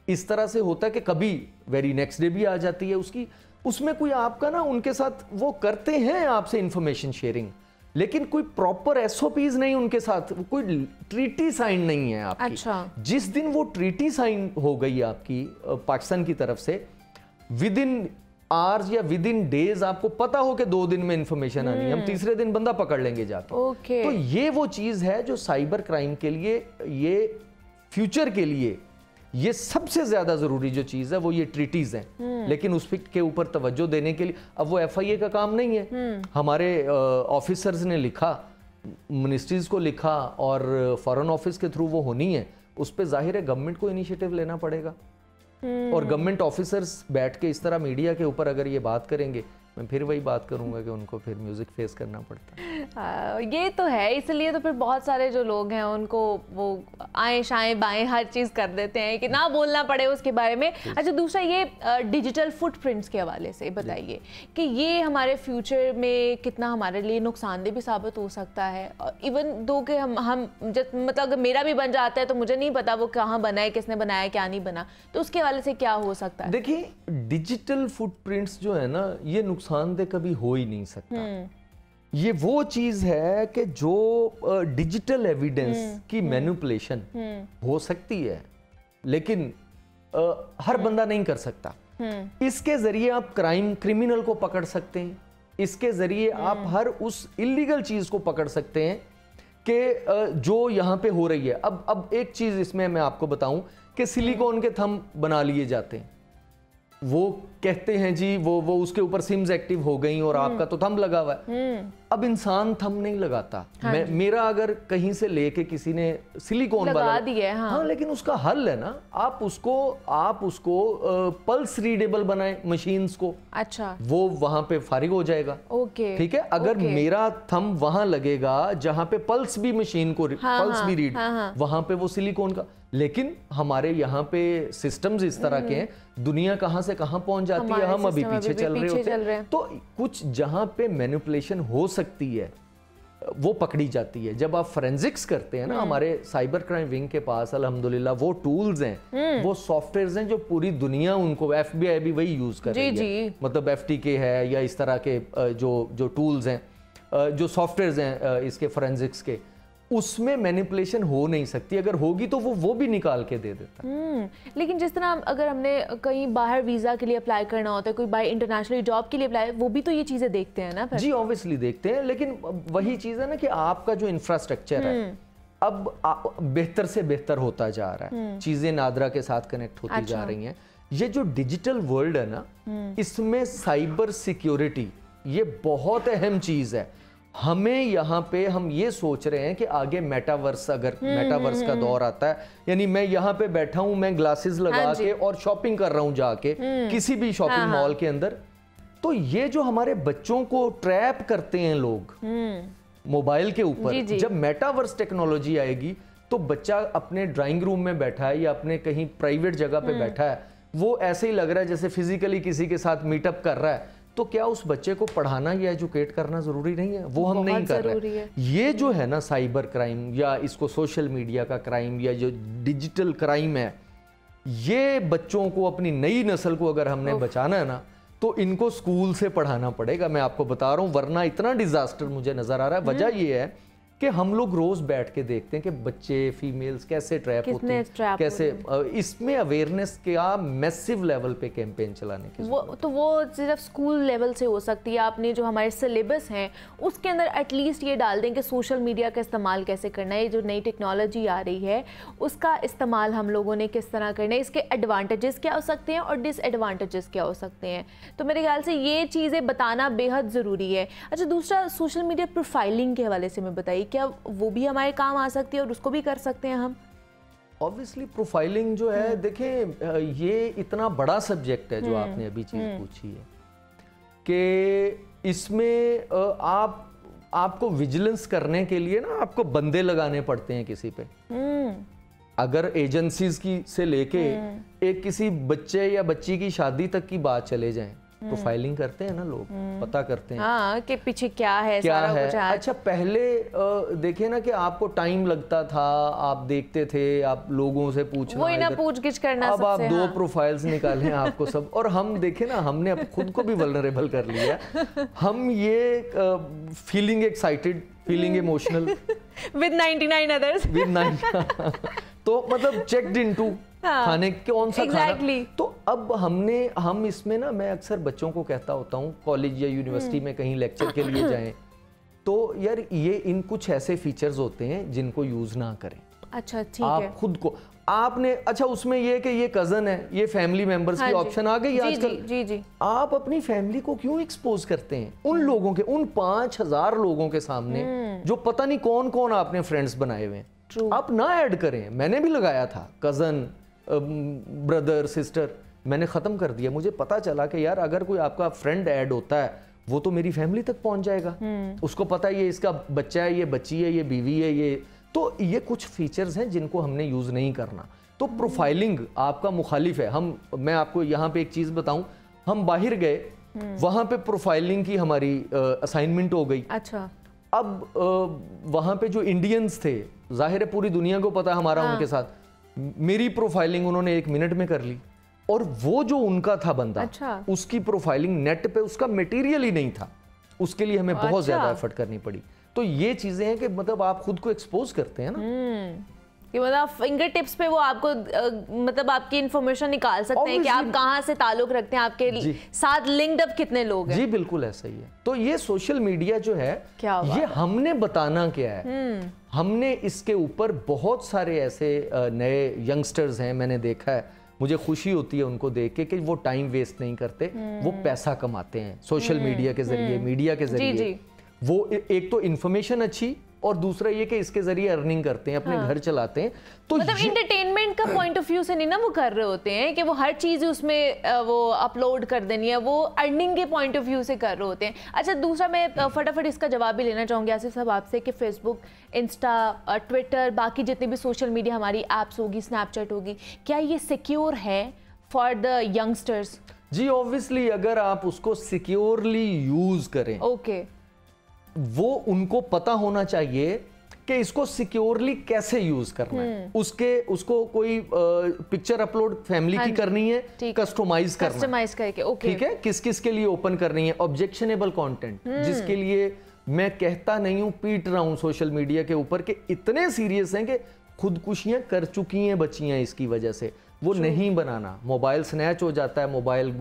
इस तरह से होता है कि कभी वेरी नेक्स्ट डे भी आ जाती है उसकी, उसमें कोई आपका ना उनके साथ वो करते हैं आपसे इंफॉर्मेशन शेयरिंग, लेकिन कोई प्रॉपर एसओपीज नहीं उनके साथ, कोई ट्रीटी साइन नहीं है आपकी। अच्छा। जिस दिन वो ट्रीटी साइन हो गई आपकी पाकिस्तान की तरफ से, विद इन आवर्स या विद इन डेज आपको पता हो कि 2 दिन में इंफॉर्मेशन आनी है, हम तीसरे दिन बंदा पकड़ लेंगे जाके। तो ये वो चीज है जो साइबर क्राइम के लिए, ये फ्यूचर के लिए ये सबसे ज्यादा जरूरी जो चीज है वो ये ट्रीटीज हैं। लेकिन उस के ऊपर तवज्जो देने के लिए अब वो एफआईए का काम नहीं है, हमारे ऑफिसर्स ने लिखा, मिनिस्ट्रीज को लिखा, और फॉरेन ऑफिस के थ्रू वो होनी है, उस पर जाहिर है गवर्नमेंट को इनिशिएटिव लेना पड़ेगा। और गवर्नमेंट ऑफिसर्स बैठ के इस तरह मीडिया के ऊपर अगर ये बात करेंगे मैं फिर वही बात करूंगा कि उनको फिर म्यूजिक फेस करना पड़ता है। ये तो है, इसलिए तो फिर बहुत सारे जो लोग हैं उनको वो आए शाएं बाएं हर चीज़ कर देते हैं कि ना बोलना पड़े उसके बारे में। अच्छा, दूसरा ये डिजिटल फुटप्रिंट्स के हवाले से बताइए कि ये हमारे फ्यूचर में कितना हमारे लिए नुकसानदेह भी साबित हो सकता है। इवन दो कि हम मतलब अगर मेरा भी बन जाता है तो मुझे नहीं पता वो कहाँ बना है, किसने बनाया, क्या नहीं बना, तो उसके हवाले से क्या हो सकता है? देखिए, डिजिटल फुटप्रिंट्स जो है ना, ये नुकसानदेह कभी हो ही नहीं सकता। ये वो चीज है कि जो डिजिटल एविडेंस की मैनिपुलेशन हो सकती है, लेकिन हर बंदा नहीं कर सकता। इसके जरिए आप क्रिमिनल को पकड़ सकते हैं, इसके जरिए आप हर उस इलीगल चीज को पकड़ सकते हैं कि जो यहाँ पे हो रही है। अब एक चीज इसमें मैं आपको बताऊं कि सिलिकॉन के थंब बना लिए जाते हैं। वो कहते हैं जी वो उसके ऊपर सिम्स एक्टिव हो गई और आपका तो थंब लगा हुआ है। अब इंसान थंब नहीं लगाता। मेरा अगर कहीं से लेके किसी ने सिलिकॉन लगा दिया, हाँ, लेकिन उसका हल है ना, आप उसको पल्स रीडेबल बनाए मशीन्स को। अच्छा, वो वहां पे फारिग हो जाएगा। ओके, ठीक है। अगर मेरा थंब वहां लगेगा जहां पे पल्स भी मशीन को पल्स भी रीड, वहां पे वो सिलिकॉन का। लेकिन हमारे यहाँ पे सिस्टम्स इस तरह के हैं, दुनिया कहाँ से कहाँ पहुंच जाती है, हम अभी पीछे चल रहे होते हैं। तो कुछ जहाँ पे मैनिपुलेशन हो सकती है वो पकड़ी जाती है। जब आप फोरेंसिक्स करते हैं ना, हमारे साइबर क्राइम विंग के पास अल्हम्दुलिल्लाह वो टूल्स हैं, वो सॉफ्टवेयर्स हैं जो पूरी दुनिया उनको, FBI भी वही यूज कर रही है। मतलब FTK है या इस तरह के जो टूल्स हैं, जो सॉफ्टवेयर्स हैं इसके फोरेंसिक्स के, उसमें मैनिपुलेशन हो नहीं सकती। अगर होगी तो वो भी निकाल के दे देता। लेकिन जिस तरह अगर हमने कहीं बाहर वीजा के लिए अप्लाई करना होता है, कोई बाहर इंटरनेशनल जॉब के लिए अप्लाई, वो भी तो ये चीजें देखते हैं ना फिर? जी ऑब्वियसली देखते हैं, लेकिन वही चीज है ना कि आपका जो इंफ्रास्ट्रक्चर है अब बेहतर से बेहतर होता जा रहा है, चीजें नादरा के साथ कनेक्ट होती जा रही हैं। ये जो डिजिटल वर्ल्ड है ना, इसमें साइबर सिक्योरिटी ये बहुत अहम चीज है। हमें यहाँ पे हम ये सोच रहे हैं कि आगे मेटावर्स, अगर मेटावर्स का दौर आता है, यानी मैं यहाँ पे बैठा हूँ, मैं ग्लासेस लगा के और शॉपिंग कर रहा हूँ जाके किसी भी शॉपिंग मॉल के अंदर, तो ये जो हमारे बच्चों को ट्रैप करते हैं लोग मोबाइल के ऊपर, जब मेटावर्स टेक्नोलॉजी आएगी तो बच्चा अपने ड्राइंग रूम में बैठा है या अपने कहीं प्राइवेट जगह पे बैठा है, वो ऐसे ही लग रहा है जैसे फिजिकली किसी के साथ मीटअप कर रहा है। तो क्या उस बच्चे को पढ़ाना या एजुकेट करना जरूरी नहीं है? वो हम नहीं कर रहे। ये जो है ना साइबर क्राइम या इसको सोशल मीडिया का क्राइम या जो डिजिटल क्राइम है, ये बच्चों को, अपनी नई नस्ल को अगर हमने बचाना है ना, तो इनको स्कूल से पढ़ाना पड़ेगा। मैं आपको बता रहा हूँ, वरना इतना डिजास्टर मुझे नजर आ रहा है। वजह ये है कि हम लोग रोज बैठ के देखते हैं कि बच्चे, फीमेल्स कैसे ट्रैप होते हैं, कैसे इसमें अवेयरनेस का मैसिव लेवल पे कैंपेन चलाने की तो वो सिर्फ स्कूल लेवल से हो सकती है। आपने जो हमारे सिलेबस हैं उसके अंदर एटलीस्ट ये डाल दें कि सोशल मीडिया का इस्तेमाल कैसे करना है, ये जो नई टेक्नोलॉजी आ रही है उसका इस्तेमाल हम लोगों ने किस तरह करना है, इसके एडवांटेजेस क्या हो सकते हैं और डिसएडवांटेजेस क्या हो सकते हैं। तो मेरे ख्याल से ये चीज़ें बताना बेहद ज़रूरी है। अच्छा, दूसरा सोशल मीडिया प्रोफाइलिंग के हवाले से मैं बताइए, क्या वो भी हमारे काम आ सकती है और उसको भी कर सकते हैं हम? ऑब्वियसली प्रोफाइलिंग जो है, देखें ये इतना बड़ा सब्जेक्ट है जो आपने अभी चीज पूछी है कि इसमें आपको विजिलेंस करने के लिए ना आपको बंदे लगाने पड़ते हैं किसी पे। अगर एजेंसीज की से लेके एक किसी बच्चे या बच्ची की शादी तक की बात चले जाए, प्रोफाइलिंग करते हैं ना लोग, पता करते हैं हाँ, कि पीछे क्या है, क्या सारा है। कुछ अच्छा, पहले देखे ना कि आपको टाइम लगता था, आप देखते थे, आप लोगों से पूछना, वही ना पूछ-गिछ करना। अब आप दो प्रोफाइल्स निकालें आपको सब, और हम देखे ना, हमने अब खुद को भी वल्नरेबल कर लिया। हम ये feeling excited, feeling emotional with 99 others, with 9 तो मतलब चेक्ड इनटू खाने कौन सा खाना। तो अब हम इसमें ना, मैं अक्सर बच्चों को कहता होता हूँ, कॉलेज या यूनिवर्सिटी में कहीं लेक्चर के लिए जाएं, तो यार ये इन कुछ ऐसे फीचर्स होते हैं जिनको यूज ना करें। अच्छा, ठीक आप है। खुद को आपने, अच्छा उसमें ये कि ये कजन है, ये फैमिली मेंबर्स की ऑप्शन आ गई आजकल। जी। आप अपनी फैमिली को क्यों एक्सपोज करते हैं उन लोगों के, उन 5000 लोगों के सामने जो पता नहीं कौन कौन आपने फ्रेंड्स बनाए हुए हैं। आप ना ऐड करें। मैंने भी लगाया था कजन, ब्रदर, सिस्टर, मैंने ख़त्म कर दिया। मुझे पता चला कि यार अगर कोई आपका फ्रेंड ऐड होता है वो तो मेरी फैमिली तक पहुंच जाएगा, उसको पता है ये इसका बच्चा है, ये बच्ची है, ये बीवी है, ये तो ये कुछ फीचर्स हैं जिनको हमने यूज़ नहीं करना। तो प्रोफाइलिंग आपका मुखालिफ है। मैं आपको यहाँ पे एक चीज़ बताऊँ, हम बाहर गए, वहाँ पे प्रोफाइलिंग की हमारी असाइनमेंट हो गई। अच्छा। अब वहाँ पे जो इंडियंस थे, जाहिर है पूरी दुनिया को पता हमारा उनके साथ, मेरी प्रोफाइलिंग उन्होंने 1 मिनट में कर ली, और वो जो उनका था बंदा, अच्छा। उसकी प्रोफाइलिंग नेट पे उसका मटेरियल ही नहीं था, उसके लिए हमें बहुत ज्यादा एफर्ट करनी पड़ी। तो ये चीजें हैं कि मतलब आप खुद को एक्सपोज करते हैं ना, कि मतलब फिंगर टिप्स पे वो आपको मतलब आपकी इंफॉर्मेशन निकाल सकते हैं कि आप कहाँ से ताल्लुक रखते हैं, आपके साथ लिंक्ड अप कितने लोग हैं। जी बिल्कुल ऐसा ही है। तो ये सोशल मीडिया जो है, ये हमने बताना क्या है, हमने इसके ऊपर बहुत सारे ऐसे नए यंगस्टर्स हैं, मैंने देखा है, मुझे खुशी होती है उनको देख के कि वो टाइम वेस्ट नहीं करते, वो पैसा कमाते हैं सोशल मीडिया के जरिए, मीडिया के जरिए। वो एक तो इंफॉर्मेशन अच्छी, और दूसरा ये कि इसके जरिए अर्निंग करते हैं, अपने घर चलाते हैं। तो मतलब इंटरटेनमेंट का पॉइंट ऑफ व्यू से नहीं ना वो कर रहे होते हैं कि वो हर चीज़ उसमें वो अपलोड कर देनी है, वो अर्निंग के पॉइंट ऑफ व्यू से कर रहे होते हैं। अच्छा, दूसरा मैं फटाफट इसका जवाब भी लेना चाहूँगी आसिफ साहब आपसे कि फेसबुक, इंस्टा, ट्विटर, बाकी जितनी भी सोशल मीडिया हमारी ऐप्स होगी, स्नैपचैट होगी, क्या ये सिक्योर है फॉर द यंगस्टर्स? जी ऑब्वियसली, अगर आप उसको सिक्योरली यूज करें, ओके, वो उनको पता होना चाहिए कि इसको सिक्योरली कैसे यूज करना है। उसको कोई पिक्चर अपलोड फैमिली की करनी है, कस्टमाइज करके, ओके, ठीक है, किस किस के लिए ओपन करनी है, ऑब्जेक्शनेबल कंटेंट, जिसके लिए मैं कहता नहीं हूं, पीट रहा हूं सोशल मीडिया के ऊपर कि इतने सीरियस हैं कि खुदकुशियां कर चुकी हैं बच्चियां इसकी वजह से। वो नहीं बनाना, मोबाइल स्नैच हो जाता है, मोबाइल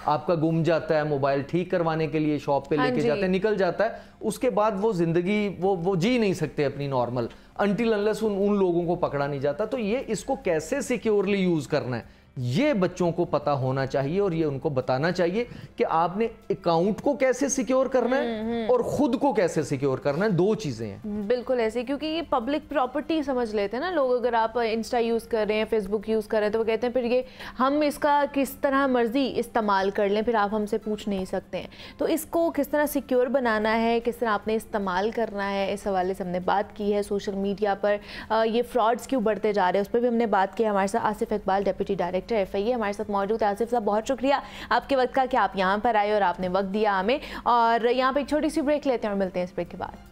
आपका गुम जाता है, मोबाइल ठीक करवाने के लिए शॉप पे लेके जाते हैं, निकल जाता है, उसके बाद वो जिंदगी वो जी नहीं सकते अपनी नॉर्मल, अनटिल अनलेस उन लोगों को पकड़ा नहीं जाता। तो ये इसको कैसे सिक्योरली यूज करना है, ये बच्चों को पता होना चाहिए, और ये उनको बताना चाहिए कि आपने अकाउंट को कैसे सिक्योर करना है और खुद को कैसे सिक्योर करना है, 2 चीजें हैं। बिल्कुल ऐसे, क्योंकि ये पब्लिक प्रॉपर्टी समझ लेते हैं ना लोग। अगर आप इंस्टा यूज़ कर रहे हैं, फेसबुक यूज़ कर रहे हैं, तो वो कहते हैं फिर ये हम इसका किस तरह मर्जी इस्तेमाल कर लें, फिर आप हमसे पूछ नहीं सकते हैं। तो इसको किस तरह सिक्योर बनाना है, किस तरह आपने इस्तेमाल करना है, इस हवाले से हमने बात की है। सोशल मीडिया पर ये फ्रॉड्स क्यों बढ़ते जा रहे हैं, उस पर भी हमने बात की। हमारे साथ Asif Iqbal, deputy director FIA हमारे साथ मौजूद है। आसिफ साहब, बहुत शुक्रिया आपके वक्त का कि आप यहाँ पर आए और आपने वक्त दिया हमें। और यहाँ पे एक छोटी सी ब्रेक लेते हैं और मिलते हैं इस ब्रेक के बाद।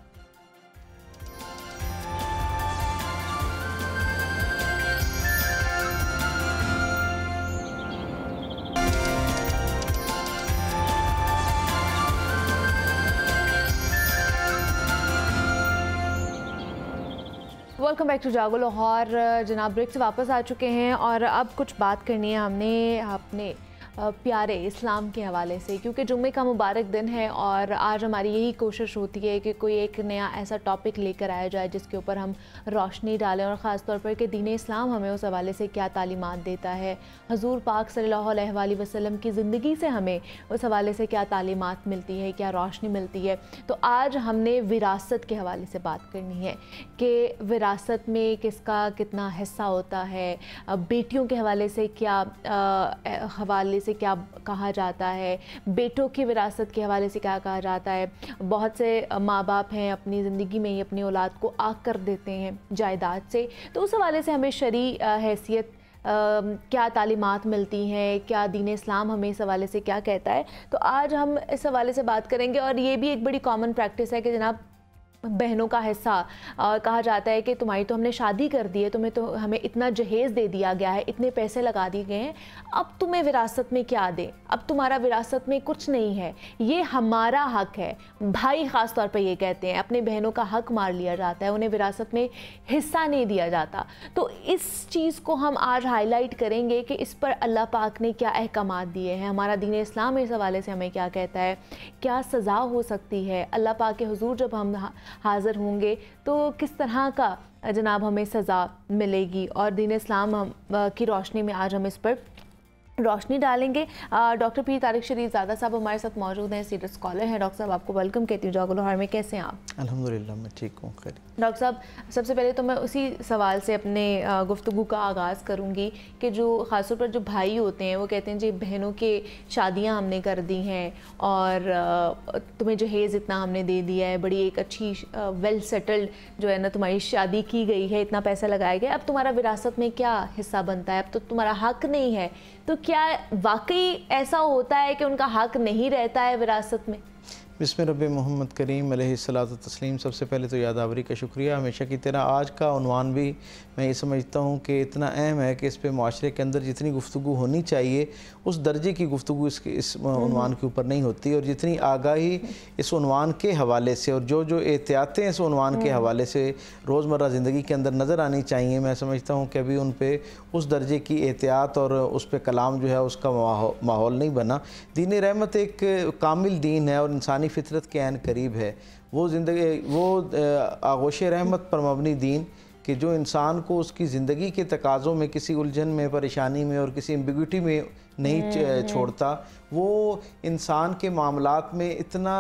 वेलकम बैक टू जागो लाहौर। जनाब ब्रेक से वापस आ चुके हैं और अब कुछ बात करनी है हमने अपने प्यारे इस्लाम के हवाले से, क्योंकि जुम्मे का मुबारक दिन है और आज हमारी यही कोशिश होती है कि कोई एक नया ऐसा टॉपिक लेकर आया जाए जिसके ऊपर हम रोशनी डालें, और ख़ास तौर पर कि दीन इस्लाम हमें उस हवाले से क्या तालीमात देता है, हजूर पाक सल्लल्लाहु अलैहि वसल्लम की ज़िंदगी से हमें उस हवाले से क्या तालीमात मिलती है, क्या रोशनी मिलती है। तो आज हमने विरासत के हवाले से बात करनी है कि विरासत में किसका कितना हिस्सा होता है, बेटियों के हवाले से क्या कहा जाता है, बेटों की विरासत के हवाले से क्या कहा जाता है। बहुत से माँ बाप हैं अपनी ज़िंदगी में ही अपनी औलाद को आग कर देते हैं जायदाद से, तो उस हवाले से हमें शरई हैसियत क्या तालीमात मिलती हैं, क्या दीन इस्लाम हमें इस हवाले से क्या कहता है। तो आज हम इस हवाले से बात करेंगे। और ये भी एक बड़ी कॉमन प्रैक्टिस है कि जनाब बहनों का हिस्सा कहा जाता है कि तुम्हारी तो हमने शादी कर दी है, तुम्हें तो हमें इतना जहेज़ दे दिया गया है, इतने पैसे लगा दिए गए हैं, अब तुम्हें विरासत में क्या दें, अब तुम्हारा विरासत में कुछ नहीं है, ये हमारा हक है। भाई ख़ास तौर पे ये कहते हैं अपने बहनों का हक मार लिया जाता है, उन्हें विरासत में हिस्सा नहीं दिया जाता। तो इस चीज़ को हम आज हाईलाइट करेंगे कि इस पर अल्लाह पाक ने क्या अहकामात दिए हैं, हमारा दीन इस्लाम इस हवाले से हमें क्या कहता है, क्या सज़ा हो सकती है, अल्लाह पाक के हुजूर जब हम हाज़िर होंगे तो किस तरह का जनाब हमें सज़ा मिलेगी। और दीन इस्लाम की रोशनी में आज हम इस पर रोशनी डालेंगे। डॉक्टर पीर तारिक शरीफ ज़ादा साहब हमारे साथ मौजूद हैं, सीनियर स्कॉलर हैं। डॉक्टर साहब आपको वेलकम कहती हूँ जागो लाहौर में, कैसे हैं आप? अल्हम्दुलिल्लाह मैं ठीक हूँ, खैर। डॉक्टर साहब सबसे पहले तो मैं उसी सवाल से अपने गुफ्तगू का आगाज़ करूँगी कि जो ख़ासतौर पर जो भाई होते हैं वो कहते हैं जी बहनों के शादियाँ हमने कर दी हैं और तुम्हें जहेज़ इतना हमने दे दिया है, बड़ी एक अच्छी वेल सेटल्ड जो है ना तुम्हारी शादी की गई है, इतना पैसा लगाया गया, अब तुम्हारा विरासत में क्या हिस्सा बनता है, अब तो तुम्हारा हक़ नहीं है। तो क्या वाकई ऐसा होता है कि उनका हक़ नहीं रहता है विरासत में? बिस्मिल्लाह रब्बि मोहम्मद करीम अलैहिस्सलातु तस्लीम। सबसे पहले तो यादावरी का शुक्रिया। हमेशा की तरह आज का उन्वान भी मैं ये समझता हूँ कि इतना अहम है कि इस पे माशरे के अंदर जितनी गुफ्तगू होनी चाहिए उस दर्जे की गुफ्तगू इस उन्वान के ऊपर नहीं होती, और जितनी आगाही इस उन्वान के हवाले से और जो एहतियातें इस उन्वान के हवाले से रोज़मर्रा ज़िंदगी के अंदर नज़र आनी चाहिए, मैं समझता हूँ कि अभी उन पर उस दर्जे की एहतियात और उस पर कलाम जो है उसका माहौल नहीं बना। दीन रहमत एक कामिल दीन है और इंसानी फितरत के ऐन करीब है। वो आगोश रहमत पर मबनी दीन कि जो इंसान को उसकी ज़िंदगी के तकाज़ों में किसी उलझन में, परेशानी में और किसी एम्बिग्विटी में नहीं छोड़ता, वो इंसान के मामलात में इतना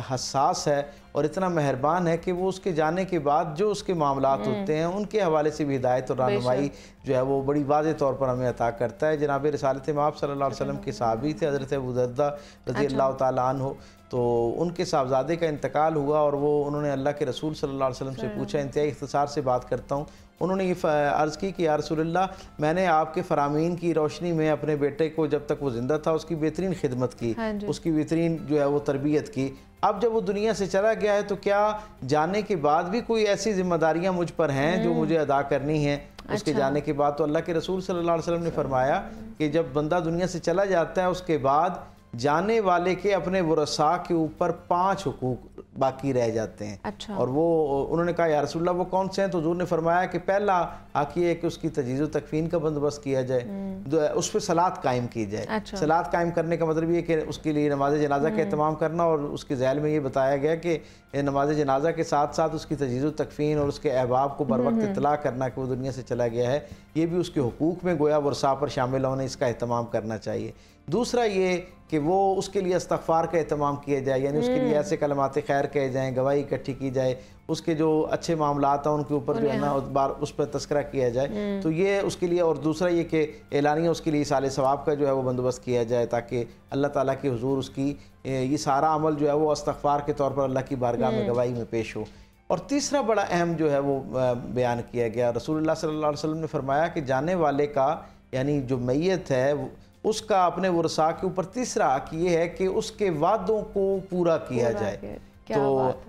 हसास है और इतना मेहरबान है कि वो उसके जाने के बाद जो उसके मामलात होते हैं उनके हवाले से भी हिदायत और रहनुमाई जो है वो बड़ी वाज़े तौर पर हमें अता करता है। जनाब रिसालत माब सल्लल्लाहु अलैहि वसल्लम के सहाबी थे हज़रत अबू दर्दा रज़ी अल्लाह तआला अन्हु, तो उनके साहबजादे का इंतकाल हुआ और उन्होंने अल्लाह के रसूल सल्लल्लाहु अलैहि वसल्लम से पूछा, इंतहाई इख्तिसार से बात करता हूँ, उन्होंने ये अर्ज़ की कि या रसूलल्लाह, मैंने आपके फ़रामीन की रोशनी में अपने बेटे को जब तक वो ज़िंदा था उसकी बेहतरीन खिदमत की, उसकी बेहतरीन जो है वो तरबियत की। अब जब वो दुनिया से चला गया है तो क्या जाने के बाद भी कोई ऐसी ज़िम्मेदारियाँ मुझ पर हैं जो मुझे अदा करनी हैं उसके जाने के बाद? तो अल्लाह के रसूल सल्लल्लाहु अलैहि वसल्लम ने फरमाया कि जब बंदा दुनिया से चला जाता है उसके बाद जाने वाले के अपने वरसा के ऊपर 5 हुकूक बाकी रह जाते हैं। अच्छा। और वो उन्होंने कहा या रसूलल्लाह वो कौन से हैं? तो हुजूर ने फरमाया कि पहला हक़ ये है कि उसकी तजीज़ व तकफ़ीन का बंदोबस्त किया जाए, उस पर सलात कायम की जाए। अच्छा। सलात कायम करने का मतलब ये कि उसके लिए नमाज जनाजा का एहतमाम करना, और उसके ज़ैल में ये बताया गया कि नमाज जनाजा के साथ साथ उसकी तजीज़ व तकफ़ीन और उसके अहबाब को बर वक्त इत्तला करना कि वो दुनिया से चला गया है, ये भी उसके हुकूक में गोया वरसा पर शामिल होने इसका एहतमाम करना चाहिए। दूसरा ये कि वो उसके लिए इस्तग़फ़ार का एहतमाम किया जाए, यानी उसके लिए ऐसे कलमात खैर कहे जाएँ, गवाही इकट्ठी की जाए, उसके जो अच्छे मामलात हैं उनके ऊपर जो है ना बार उस पर तस्करा किया जाए, तो ये उसके लिए। और दूसरा ये कि एलानिया उसके लिए साले सवाब का जो है वो बंदोबस्त किया जाए ताकि अल्लाह ताला के हुजूर उसकी ये सारा अमल जो है वो इस्तग़फ़ार के तौर पर अल्लाह की बारगाह में गवाही में पेश हो। और तीसरा बड़ा अहम जो है वो बयान किया गया, रसूलुल्लाह सल्लल्लाहु अलैहि वसल्लम ने फरमाया कि जाने वाले का यानी जो मैयत है उसका अपने वरसा के ऊपर तीसरा हक़ ये है कि उसके वादों को पूरा किया जाए। तो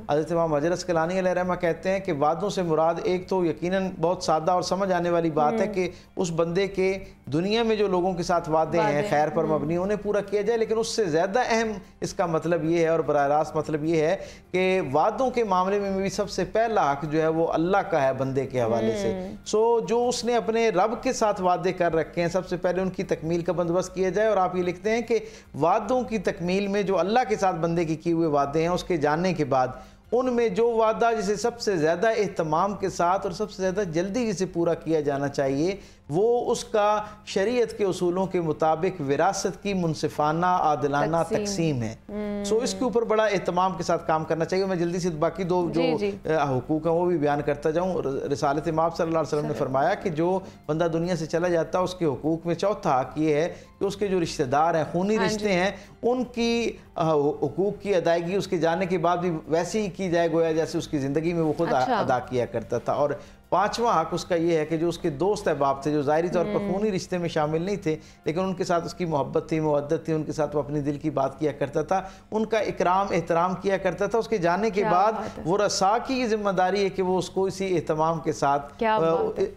हज़रत इमाम हजर अस्क़लानी अलैहि रहमा कहते हैं कि वादों से मुराद एक तो यकीनन बहुत सादा और समझ आने वाली बात है कि उस बंदे के दुनिया में जो लोगों के साथ वादे हैं खैर पर मबनी उन्हें पूरा किया जाए, लेकिन उससे ज़्यादा अहम इसका मतलब ये है और बराह रास्त मतलब ये है कि वादों के मामले में भी सबसे पहला हक़ जो है वो अल्लाह का है बंदे के हवाले से। सो जो उसने अपने रब के साथ वादे कर रखे हैं सबसे पहले उनकी तकमील का बंदोबस्त किया जाए। और आप ये लिखते हैं कि वादों की तकमील में जो अल्लाह के साथ बंदे की किए हुए वादे हैं उसके जानने के बाद उनमें जो वादा जिसे सबसे ज़्यादा एहतमाम के साथ और सबसे ज़्यादा जल्दी जिसे पूरा किया जाना चाहिए वो उसका शरीयत के उसूलों के मुताबिक विरासत की मुनसिफाना आदिलाना तकसीम है। सो इसके ऊपर बड़ा एहतमाम के साथ काम करना चाहिए। मैं जल्दी से बाकी दो जो हुकूक हैं वो भी बयान करता जाऊँ। रिसालत माब सल्लल्लाहु अलैहि वसल्लम ने फरमाया कि जो बंदा दुनिया से चला जाता है उसके हुकूक में चौथा हक़ ये है कि उसके जो रिश्तेदार हैं खूनी रिश्ते हैं उनकी हुकूक की अदायगी उसके जाने के बाद भी वैसे ही की जाए गोया जैसे उसकी ज़िंदगी में वो खुद अदा किया करता था। और पांचवा हक़ उसका ये है कि जो उसके दोस्त अहबाब थे जो ज़ाहिरी तौर पर खूनी रिश्ते में शामिल नहीं थे लेकिन उनके साथ उसकी मोहब्बत थी मुवद्दत थी, उनके साथ वो अपनी दिल की बात किया करता था, उनका इकराम एहतराम किया करता था। उसके जाने के बाद वो रसा की ये जिम्मेदारी है कि वो उसको इसी एहतमाम के साथ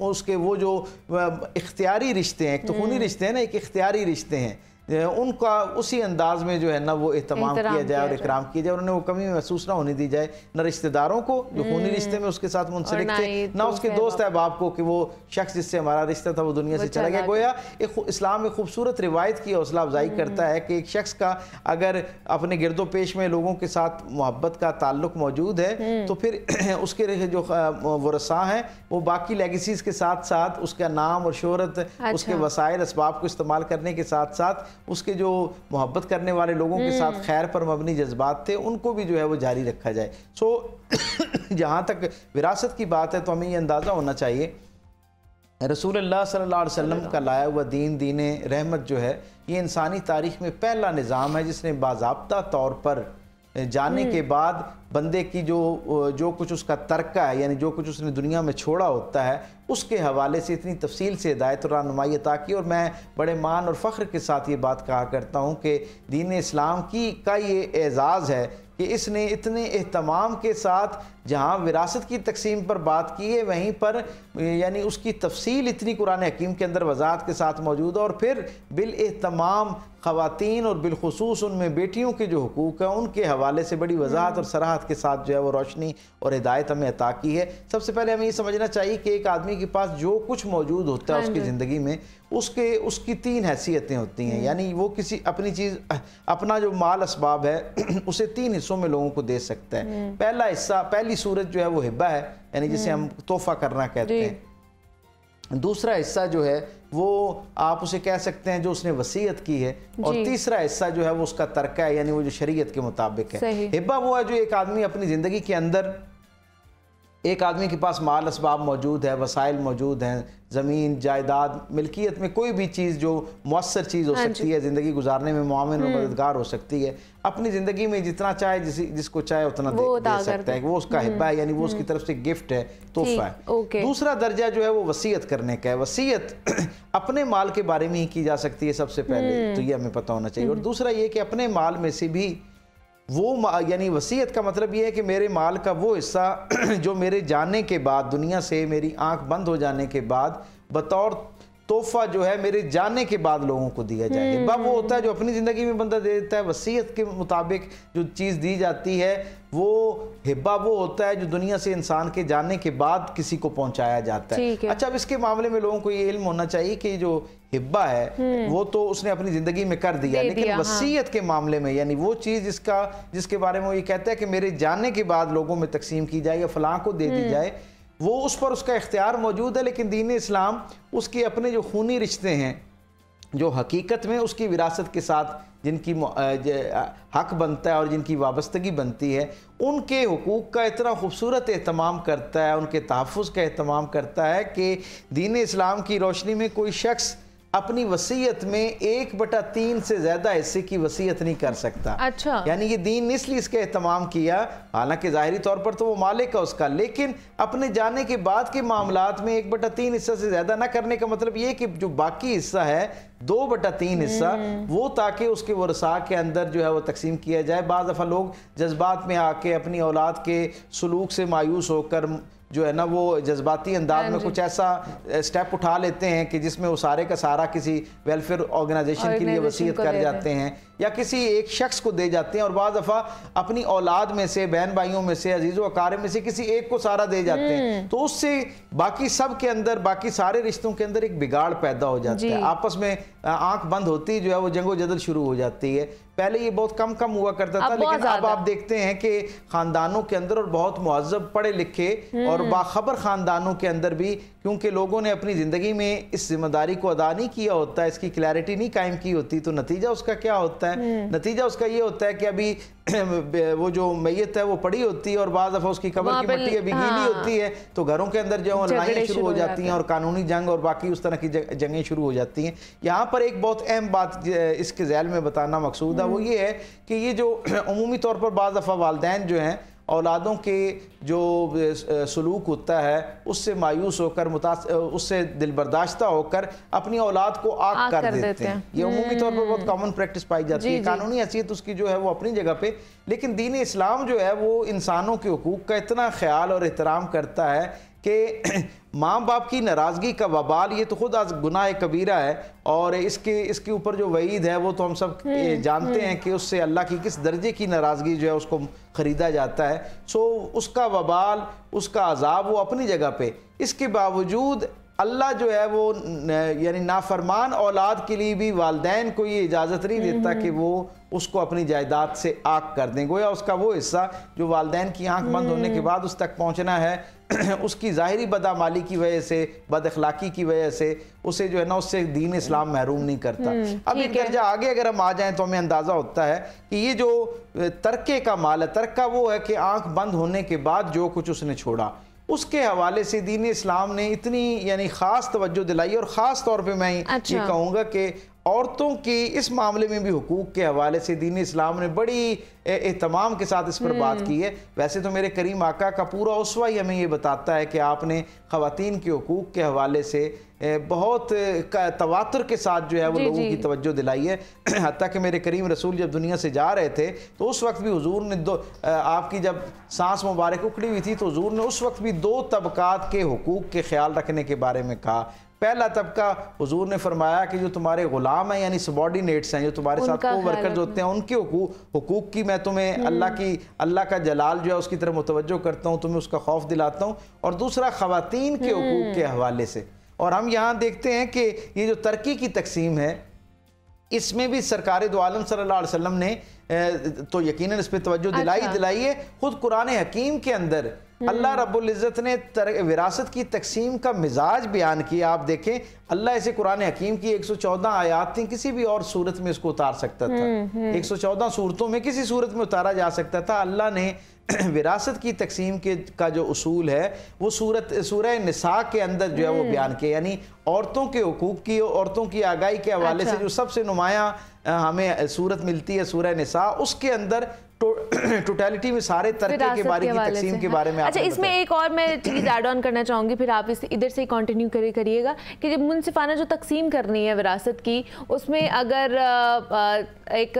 उसके वो जो इख्तियारी रिश्ते हैं, एक तो खूनी रिश्ते हैं ना, एक इख्तियारी रिश्ते हैं उनका उसी अंदाज में जो है ना वो एहतमाम किया जाए और इकराम किया जाए, और उन्हें वो कमी महसूस ना होने दी जाए, न रिश्तेदारों को जो खूनी रिश्ते में उसके साथ मुंसलिक थे, ना उसके दोस्त अहबाब को कि वो शख्स जिससे हमारा रिश्ता था वो दुनिया से चला गया। गोया इस्लाम एक खूबसूरत रिवायत की हौसला अफजाई करता है कि एक शख्स का अगर अपने गिरदो पेश में लोगों के साथ मोहब्बत का ताल्लुक मौजूद है तो फिर उसके जो वरसा हैं वो बाकी लेगेसीज के साथ साथ उसका नाम और शोहरत, उसके वसाइल असबाब को इस्तेमाल करने के साथ साथ उसके जो मोहब्बत करने वाले लोगों के साथ खैर पर मबनी जज्बात थे उनको भी जो है वो जारी रखा जाए। सो जहाँ तक विरासत की बात है तो हमें ये अंदाज़ा होना चाहिए रसूलुल्लाह सल्लल्लाहु अलैहि वसल्लम का लाया हुआ दीन, दीन रहमत जो है ये इंसानी तारीख़ में पहला निज़ाम है जिसने बाज़ाब्ता तौर पर जाने के बाद बंदे की जो कुछ उसका तर्का है, यानी जो कुछ उसने दुनिया में छोड़ा होता है, उसके हवाले से इतनी तफसील से हिदायत और रहनुमाई अता की। और मैं बड़े मान और फ़ख्र के साथ ये बात कहा करता हूँ कि दीन इस्लाम का ये एज़ाज़ है कि इसने इतने एहतमाम के साथ जहाँ विरासत की तकसीम पर बात की है वहीं पर यानी उसकी तफसील इतनी कुरान हकीम के अंदर वजाहत के साथ मौजूद है, और फिर बिल एहतमाम ख़वातीन और बिलखुसूस उनमें बेटियों के जो हुकूक़ हैं उनके हवाले से बड़ी वजाहत और सराहत के साथ जो है वो रोशनी और हिदायत हमें अता की है। सबसे पहले हमें ये समझना चाहिए कि एक आदमी के पास जो कुछ मौजूद होता है उसकी ज़िंदगी में उसकी तीन हैसियतें होती हैं, यानी वो किसी अपनी चीज़ अपना जो माल असबाब है उसे तीन हिस्सों में लोगों को दे सकता है। पहला हिस्सा, पहली सूरत जो है वो हिब्बा है, यानी जिसे हम तोहफ़ा करना कहते हैं। दूसरा हिस्सा जो है वो आप उसे कह सकते हैं जो उसने वसीयत की है, और तीसरा हिस्सा जो है वो उसका तर्का है, यानी वो जो शरीयत के मुताबिक है। हिब्बा वो है जो एक आदमी अपनी ज़िंदगी के अंदर, एक आदमी के पास माल असबाब मौजूद है, वसाइल मौजूद हैं, ज़मीन जायदाद मिल्कियत में कोई भी चीज़ जो मुअस्सर चीज़ हो सकती है, ज़िंदगी गुजारने में मुआविन और मददगार हो सकती है, अपनी ज़िंदगी में जितना चाहे जिसको चाहे उतना दे सकता है, वो उसका हिब्बा है, यानी वो उसकी तरफ से गिफ्ट है, तोहफा है। दूसरा दर्जा जो है वो वसीयत करने का है। वसीयत अपने माल के बारे में ही की जा सकती है सबसे पहले, तो ये हमें पता होना चाहिए। और दूसरा ये कि अपने माल में से भी वो, यानी वसीयत का मतलब ये है कि मेरे माल का वो हिस्सा जो मेरे जाने के बाद, दुनिया से मेरी आंख बंद हो जाने के बाद बतौर तोहफा जो है मेरे जाने के बाद लोगों को दिया जाए। हिब्बा वो होता है जो अपनी ज़िंदगी में बंदा दे देता है। वसीयत के मुताबिक जो चीज़ दी जाती है वो हिब्बा वो होता है जो दुनिया से इंसान के जाने के बाद किसी को पहुंचाया जाता है। अच्छा, अब इसके मामले में लोगों को ये इल्म होना चाहिए कि जो हिब्बा है वो तो उसने अपनी ज़िंदगी में कर दिया, लेकिन वसीयत के मामले में, यानी वो चीज़ जिसके बारे में वो ये कहता है कि मेरे जाने के बाद लोगों में तकसीम की जाए या फलां को दे दी जाए, वो उस पर उसका इख्तियार मौजूद है। लेकिन दीन इस्लाम उसके अपने जो खूनी रिश्ते हैं जो हकीकत में उसकी विरासत के साथ जिनकी हक बनता है और जिनकी वाबस्तगी बनती है, उनके हुकूक का इतना खूबसूरत एहतमाम करता है, उनके तहफ़्फ़ुज़ का एहतमाम करता है कि दीन इस्लाम की रोशनी में कोई शख्स अपनी वसीयत में 1/3 से ज़्यादा हिस्से की वसीयत नहीं कर सकता। अच्छा, यानी ये दीन इसलिए इसका एहतमाम किया, हालांकि ज़ाहिरी तौर पर तो वो मालिक है उसका, लेकिन अपने जाने के बाद के मामलात में 1/3 हिस्सा से ज़्यादा ना करने का मतलब ये कि जो बाकी हिस्सा है 2/3 हिस्सा वो ताकि उसके वरसा के अंदर जो है वो तकसीम किया जाए। बाज़ दफ़ा लोग जज्बात में आके अपनी औलाद के सलूक से मायूस होकर जो है ना वो जज्बाती अंदाज में कुछ ऐसा स्टेप उठा लेते हैं कि जिसमें वो सारे का सारा किसी वेलफेयर ऑर्गेनाइजेशन के लिए वसीयत कर जाते हैं या किसी एक शख्स को दे जाते हैं, और बाद दफ़ा अपनी औलाद में से, बहन भाइयों में से, अजीज़ व अकारिब में से किसी एक को सारा दे जाते हैं। तो उससे बाकी सब के अंदर, बाकी सारे रिश्तों के अंदर एक बिगाड़ पैदा हो जाता है। आपस में आंख बंद होती जो है वो जंगो जदल शुरू हो जाती है। पहले ये बहुत कम हुआ करता था, लेकिन अब आप देखते हैं कि ख़ानदानों के अंदर और बहुत मुअज़्ज़ब पढ़े लिखे और बाखबर ख़ानदानों के अंदर भी, क्योंकि लोगों ने अपनी ज़िंदगी में इस जिम्मेदारी को अदा नहीं किया होता है, इसकी क्लैरिटी नहीं कायम की होती, तो नतीजा उसका क्या होता है? नतीजा उसका ये होता है कि अभी वो जो मैयत है वो पड़ी होती है और बाद दफ़ा उसकी कब्र की मिट्टी अभी गीली होती है, तो घरों के अंदर जो लड़ाइयाँ शुरू हो जाती हैं और कानूनी जंग और बाकी उस तरह की जंगें शुरू हो जाती हैं। यहाँ पर एक बहुत अहम बात इसके ज़ैल में बताना मकसूद है, वो ये है कि ये जो अमूमी तौर पर बाद दफ़ा वालिदैन जो हैं औलादों के जो सलूक होता है उससे मायूस होकर उससे दिल बर्दाश्ता होकर अपनी औलाद को आग कर देते हैं। ये उमूमी तौर पर बहुत कॉमन प्रैक्टिस पाई जाती है। कानूनी हैसियत उसकी जो है वो अपनी जगह पे, लेकिन दीन इस्लाम जो है वो इंसानों के हुकूक का इतना ख्याल और एहतराम करता है कि माँ बाप की नाराज़गी का वबाल ये तो खुद आज गुनाह कबीरा है, और इसके ऊपर जो वईद है वो तो हम सब जानते हैं कि उससे अल्लाह की किस दर्जे की नाराज़गी जो है उसको ख़रीदा जाता है। सो उसका वबाल, उसका अजाब वो अपनी जगह पे, इसके बावजूद अल्लाह जो है वो यानी नाफरमान औलाद के लिए भी वालदैन को ये इजाज़त नहीं देता कि वो उसको अपनी जायदाद से आग कर दें। गोया उसका वो हिस्सा जो वालदैन की आंख बंद होने के बाद उस तक पहुंचना है उसकी ज़ाहिरी बदामाली की वजह से, बद अखलाकी की वजह से उसे जो है ना उससे दीन इस्लाम महरूम नहीं करता। अब एक दर्जा आगे अगर हम आ जाएं तो हमें अंदाज़ा होता है कि ये जो तरके का माल है, तरका वो है कि आंख बंद होने के बाद जो कुछ उसने छोड़ा, उसके हवाले से दीन इस्लाम ने इतनी यानी ख़ास तवज्जो दिलाई। और ख़ास तौर पे मैं ये कहूँगा कि औरतों की इस मामले में भी हुकूक के हवाले से दीन इस्लाम ने बड़ी एहतमाम के साथ इस पर बात की है। वैसे तो मेरे करीम आका का पूरा उसवा ही हमें ये बताता है कि आपने ख़वातीन के हुकूक के हवाले से बहुत तवातुर के साथ जो है वो लोगों की तवज्जो दिलाई है। हत्ता कि मेरे करीम रसूल जब दुनिया से जा रहे थे तो उस वक्त भी हुजूर ने आपकी जब सांस मुबारक उखड़ी हुई थी तो हुजूर ने उस वक्त भी 2 तबकात के हुकूक के ख्याल रखने के बारे में कहा। पहला तबका हुजूर ने फरमाया कि जो तुम्हारे गुलाम हैं यानी सबॉर्डिनेट्स हैं, जो तुम्हारे साथ को वर्कर्स होते हैं, उनके हुकूक की मैं तुम्हें अल्लाह का जलाल जो है उसकी तरफ मुतवज्जो करता हूँ, तुम्हें उसका खौफ दिलाता हूँ। और दूसरा ख़वातीन के हुकूक के हवाले से। और हम यहाँ देखते हैं कि ये जो तरक्की की तकसीम है इसमें भी सरकार दो आलम सल्लल्लाहु अलैहि वसल्लम ने तो यकीनन इस पर तवज्जो दिलाई है। खुद कुरान हकीम के अंदर अल्लाह रब्बुल इज़्ज़त ने विरासत की तकसीम का मिजाज बयान किया। आप देखें अल्लाह ऐसे कुरान हकीम की 114 आयात थी, किसी भी और सूरत में इसको उतार सकता था। 114 सूरतों में किसी सूरत में उतारा जा सकता था। अल्लाह ने विरासत की तकसीम का जो उसूल है वो सूरह निसा के अंदर जो है वो बयान किया, यानी औरतों के हुकूक की, औरतों की आगाही के हवाले से जो सबसे नुमाया हमें सूरत मिलती है सूरह निसा, उसके अंदर टोटलिटी में सारे तरके के बारे की तकसीम के बारे में। अच्छा, इसमें एक और मैं चीज़ ऐड ऑन करना चाहूँगी, फिर आप इस इधर से कंटिन्यू करिएगा कि जब मुनसिफाना जो तकसीम करनी है विरासत की, उसमें अगर एक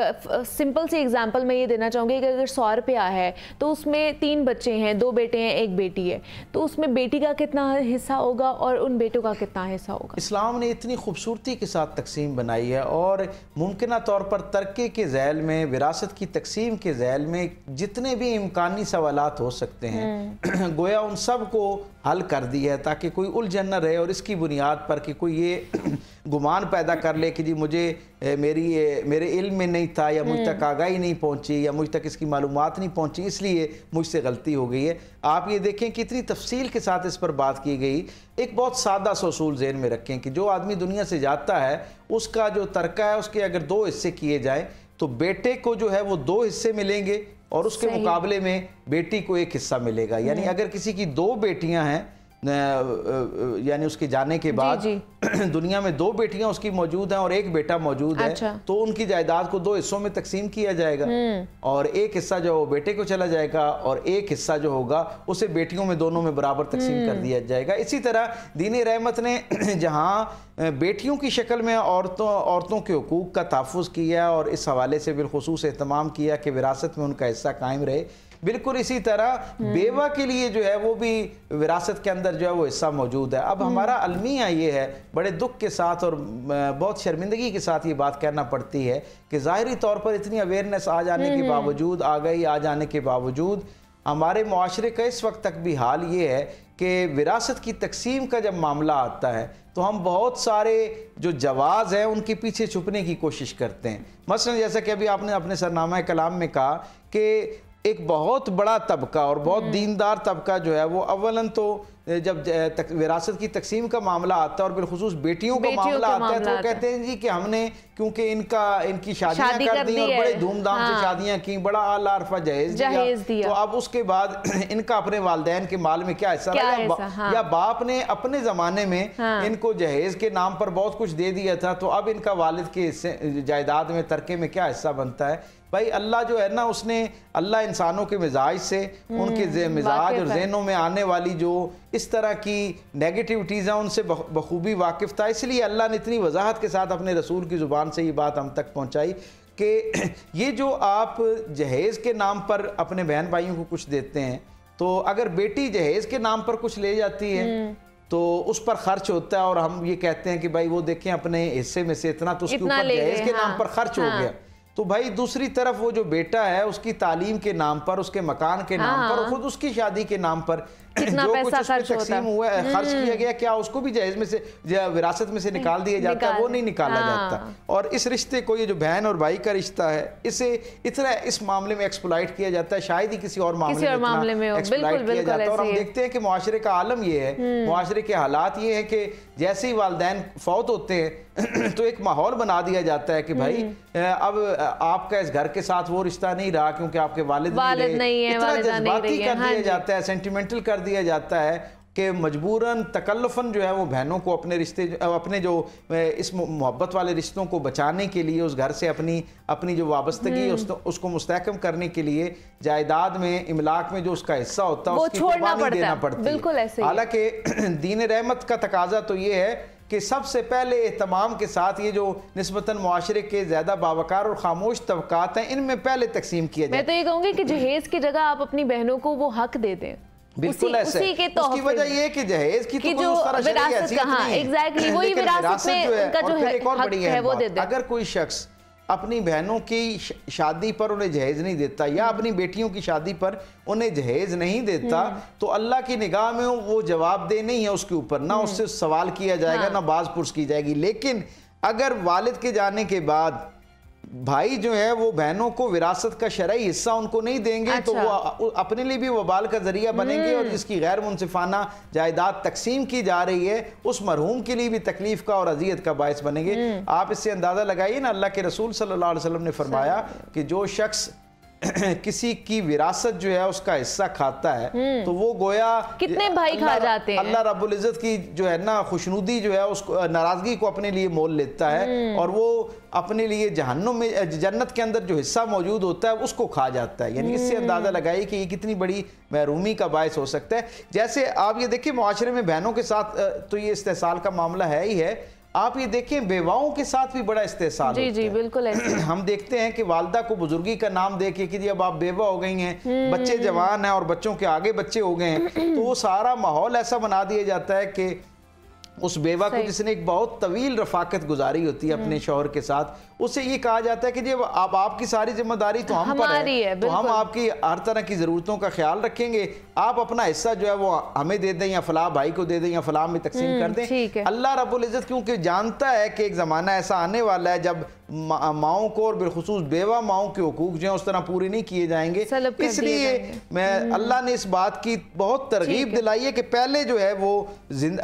सिंपल सी एग्जांपल मैं ये देना चाहूँगी कि अगर 100 रुपया है तो उसमें 3 बच्चे हैं, 2 बेटे हैं, 1 बेटी है, तो उसमें बेटी का कितना हिस्सा होगा और उन बेटों का कितना हिस्सा होगा? इस्लाम ने इतनी खूबसूरती के साथ तकसीम बनाई है और मुमकिन तौर पर तरके के ज़ैल में, विरासत की तकसीम के ज़ैल में जितने भी इम्कानी सवालात हो सकते हैं गोया उन सब को हल कर दिया है ताकि कोई उलझन न रहे और इसकी बुनियाद पर कि कोई ये गुमान पैदा कर ले कि जी मुझे मेरे इल्म में नहीं था, या मुझ तक आगाही नहीं पहुंची, या मुझ तक इसकी मालूमात नहीं पहुंची, इसलिए मुझसे गलती हो गई है। आप ये देखें कि इतनी तफसील के साथ इस पर बात की गई। एक बहुत सादा सा उसूल ज़हन में रखें कि जो आदमी दुनिया से जाता है उसका जो तरका है उसके अगर 2 हिस्से किए जाए तो बेटे को जो है वो 2 हिस्से मिलेंगे और उसके मुकाबले में बेटी को 1 हिस्सा मिलेगा। यानी अगर किसी की 2 बेटियां हैं यानी उसके जाने के बाद दुनिया में 2 बेटियां उसकी मौजूद हैं और 1 बेटा मौजूद है, तो उनकी जायदाद को 2 हिस्सों में तकसीम किया जाएगा और 1 हिस्सा जो वो बेटे को चला जाएगा और 1 हिस्सा जो होगा उसे बेटियों में दोनों में बराबर तकसीम कर दिया जाएगा। इसी तरह दीन रहमत ने जहाँ बेटियों की शक्ल में औरतों के हुकूक का तहफ़्फ़ुज़ किया और इस हवाले से बिलखुसूस एहतमाम किया कि विरासत में उनका हिस्सा कायम रहे, बिल्कुल इसी तरह बेवा के लिए जो है वो भी विरासत के अंदर जो है वो हिस्सा मौजूद है। अब हमारा अलमिया ये है, बड़े दुख के साथ और बहुत शर्मिंदगी के साथ ये बात कहना पड़ती है कि ज़ाहिरी तौर पर इतनी अवेयरनेस आ जाने के बावजूद, आगाही आ जाने के बावजूद हमारे मुआशरे का इस वक्त तक भी हाल ये है कि विरासत की तकसीम का जब मामला आता है तो हम बहुत सारे जो जवाज़ हैं उनके पीछे छुपने की कोशिश करते हैं। मसलन जैसा कि अभी आपने अपने सरनामा कलाम में कहा कि एक बहुत बड़ा तबका और बहुत दीनदार तबका जो है वो अव्वलन तो जब विरासत की तकसीम का मामला आता है और बिलखुसूस बेटियों का मामला आता है, तो वो कहते हैं जी कि हमने क्योंकि इनकी शादियां कर दी और बड़े धूमधाम से शादियां की, बड़ा आला अरफा जहेज दिया, तो अब उसके बाद इनका अपने वालिदैन के माल में क्या हिस्सा रहा, या बाप ने अपने ज़माने में इनको जहेज के नाम पर बहुत कुछ दे दिया था, तो अब इनका वालिद के हिस्से जायदाद में तरके में क्या हिस्सा बनता है। भाई अल्लाह जो है ना, उसने अल्लाह इंसानों के मिजाज से, उनके मिजाज और जहनों में आने वाली जो इस तरह की नेगेटिविटीज़ हैं उनसे बखूबी वाकिफ़ था, इसलिए अल्लाह ने इतनी वजाहत के साथ अपने रसूल की ज़ुबान से ये बात हम तक पहुँचाई कि ये जो आप जहेज़ के नाम पर अपने बहन भाइयों को कुछ देते हैं, तो अगर बेटी जहेज़ के नाम पर कुछ ले जाती है तो उस पर खर्च होता है, और हम ये कहते हैं कि भाई वो देखें अपने हिस्से में से इतना तो उसके ऊपर जहेज़ के नाम पर खर्च हो गया। तो भाई दूसरी तरफ वो जो बेटा है उसकी तालीम के नाम पर, उसके मकान के नाम पर, खुद उसकी शादी के नाम पर जो कुछ उसमें तकसीम हुआ है, खर्च किया गया, क्या उसको भी जहेज में से विरासत में से निकाल दिया जाता है? वो नहीं निकाला जाता। और इस रिश्ते को, ये जो बहन और भाई का रिश्ता है, इसे इतना इस मामले में एक्सप्लॉइट किया जाता है, शायद ही किसी और मामले में एक्सप्लॉइट किया जाता है। और हम देखते हैं कि मुआशरे का आलम ये है, मुआशरे के हालात ये है कि जैसे ही वालिदैन फौत होते हैं तो एक माहौल बना दिया जाता है कि भाई अब आपका इस घर के साथ वो रिश्ता नहीं रहा क्योंकि आपके वालिद नहीं है, इतना जज्बाती कर दिया जाता है, सेंटिमेंटल कर दिया जाता है कि मजबूरन तकल्लुफन जो है वो बहनों को अपने रिश्ते, अपने जो इस मोहब्बत वाले रिश्तों को बचाने के लिए, उस घर से अपनी जो वाबस्तगी उसको मुस्तहकम करने के लिए जायदाद में, इमलाक में जो उसका हिस्सा होता है उसकी कुर्बानी देना पड़ती है। हालांकि दीन रहमत का तकाजा तो ये है कि सबसे पहले एहतमाम के साथ ये जो निस्बतन मुआशरे के ज़्यादा बावकार और खामोश तबकात हैं, इनमें पहले तकसीम किया जाए। मैं तो ये कहूँगी कि जहेज की जगह आप अपनी बहनों को वो हक दे दें। बिल्कुल ऐसे। उसकी वजह ये है कि जहेज की तो उस तरह शरई हैसियत नहीं है। एग्जैक्टली, वही विरासत में उनका जो है वो दे दे। अगर कोई शख्स अपनी बहनों की शादी पर उन्हें जहेज नहीं देता या अपनी बेटियों की शादी पर उन्हें जहेज नहीं देता, तो अल्लाह की निगाह में वो जवाबदेह नहीं है उसके ऊपर, ना उससे सवाल किया जाएगा, ना बाज पुरस की जाएगी। लेकिन अगर वालिद के जाने के बाद भाई जो है वो बहनों को विरासत का शरई हिस्सा उनको नहीं देंगे, तो वो अपने लिए भी वबाल का जरिया बनेंगे, और जिसकी गैर मुनसिफाना जायदाद तकसीम की जा रही है उस मरहूम के लिए भी तकलीफ का और अजियत का बायस बनेंगे। आप इससे अंदाजा लगाइए ना, अल्लाह के रसूल सल्लल्लाहु अलैहि वसल्लम ने फरमाया कि जो शख्स किसी की विरासत जो है उसका हिस्सा खाता है तो वो गोया कितने भाई खा जाते हैं। अल्लाह रब्बुल इज्जत की जो है ना खुशनुदी जो है उसको, नाराजगी को अपने लिए मोल लेता है, और वो अपने लिए जहन्नुम में, जन्नत के अंदर जो हिस्सा मौजूद होता है उसको खा जाता है। यानी इससे अंदाजा लगाइए कि ये कितनी बड़ी महरूमी का बायस हो सकता है। जैसे आप ये देखिए मुआशरे में बहनों के साथ तो ये इस्तेसाल का मामला है ही है, आप ये देखें बेवाओं के साथ भी बड़ा इस्तेसाल जी जी बिल्कुल ऐसे। हम देखते हैं कि वालदा को बुजुर्गी का नाम दे के कि जी अब आप बेवा हो गई हैं, बच्चे जवान हैं और बच्चों के आगे बच्चे हो गए हैं, तो वो सारा माहौल ऐसा बना दिया जाता है कि उस बेवा को जिसने एक बहुत तवील रफाकत गुजारी होती है अपने शौहर के साथ, उससे ये कहा जाता है कि जी अब आपकी सारी जिम्मेदारी तो हम पर है, तो हम आपकी हर तरह की ज़रूरतों का ख्याल रखेंगे, आप अपना हिस्सा जो है वो हमें दे दें या फलाह भाई को दे दें या फलाह में तकसीम कर दें। अल्लाह रब्बुल इज़्ज़त क्योंकि जानता है कि एक ज़माना ऐसा आने वाला है जब माओं को और बिलखुसूस बेवा माओं के हुकूक जो है उस तरह पूरे नहीं किए जाएंगे, इसलिए मैं अल्लाह ने इस बात की बहुत तरगीब दिलाई है कि पहले जो है वो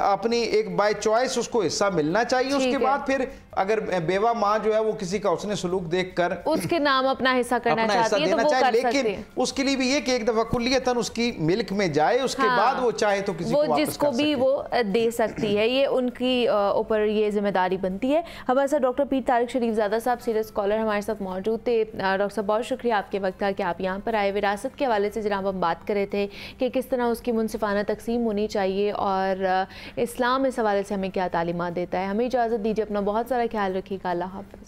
अपनी एक बाय चॉइस उसको हिस्सा मिलना चाहिए, उसके बाद फिर अगर बेवा माँ जो है वो किसी का उसने सलूक देखकर उसके नाम अपना हिस्सा करना चाहती है तो वो कर सकती है। लेकिन उसके लिए भी ये कि एक दफा कुल्लियतन उसकी मिल्क में जाए, उसके बाद वो चाहे तो किसी को जिसको भी वो दे सकती है, ये उनकी ऊपर ये जिम्मेदारी बनती है। हमारे साथ डॉक्टर पीर तारिक शरीफ ज़ादा साहब सीनियर स्कॉलर हमारे साथ मौजूद थे। डॉक्टर साहब बहुत शुक्रिया आपके वक्त का कि आप यहाँ पर आए। विरासत के हवाले से जनाब हम बात कर रहे थे कि किस तरह उसकी मुनसिफाना तकसीम होनी चाहिए और इस्लाम इस हवाले से हमें क्या तालीमात देता है। हमें इजाज़त दीजिए, अपना बहुत सारा ख्याल रखिएगा। अल्लाह हाफ़िज़।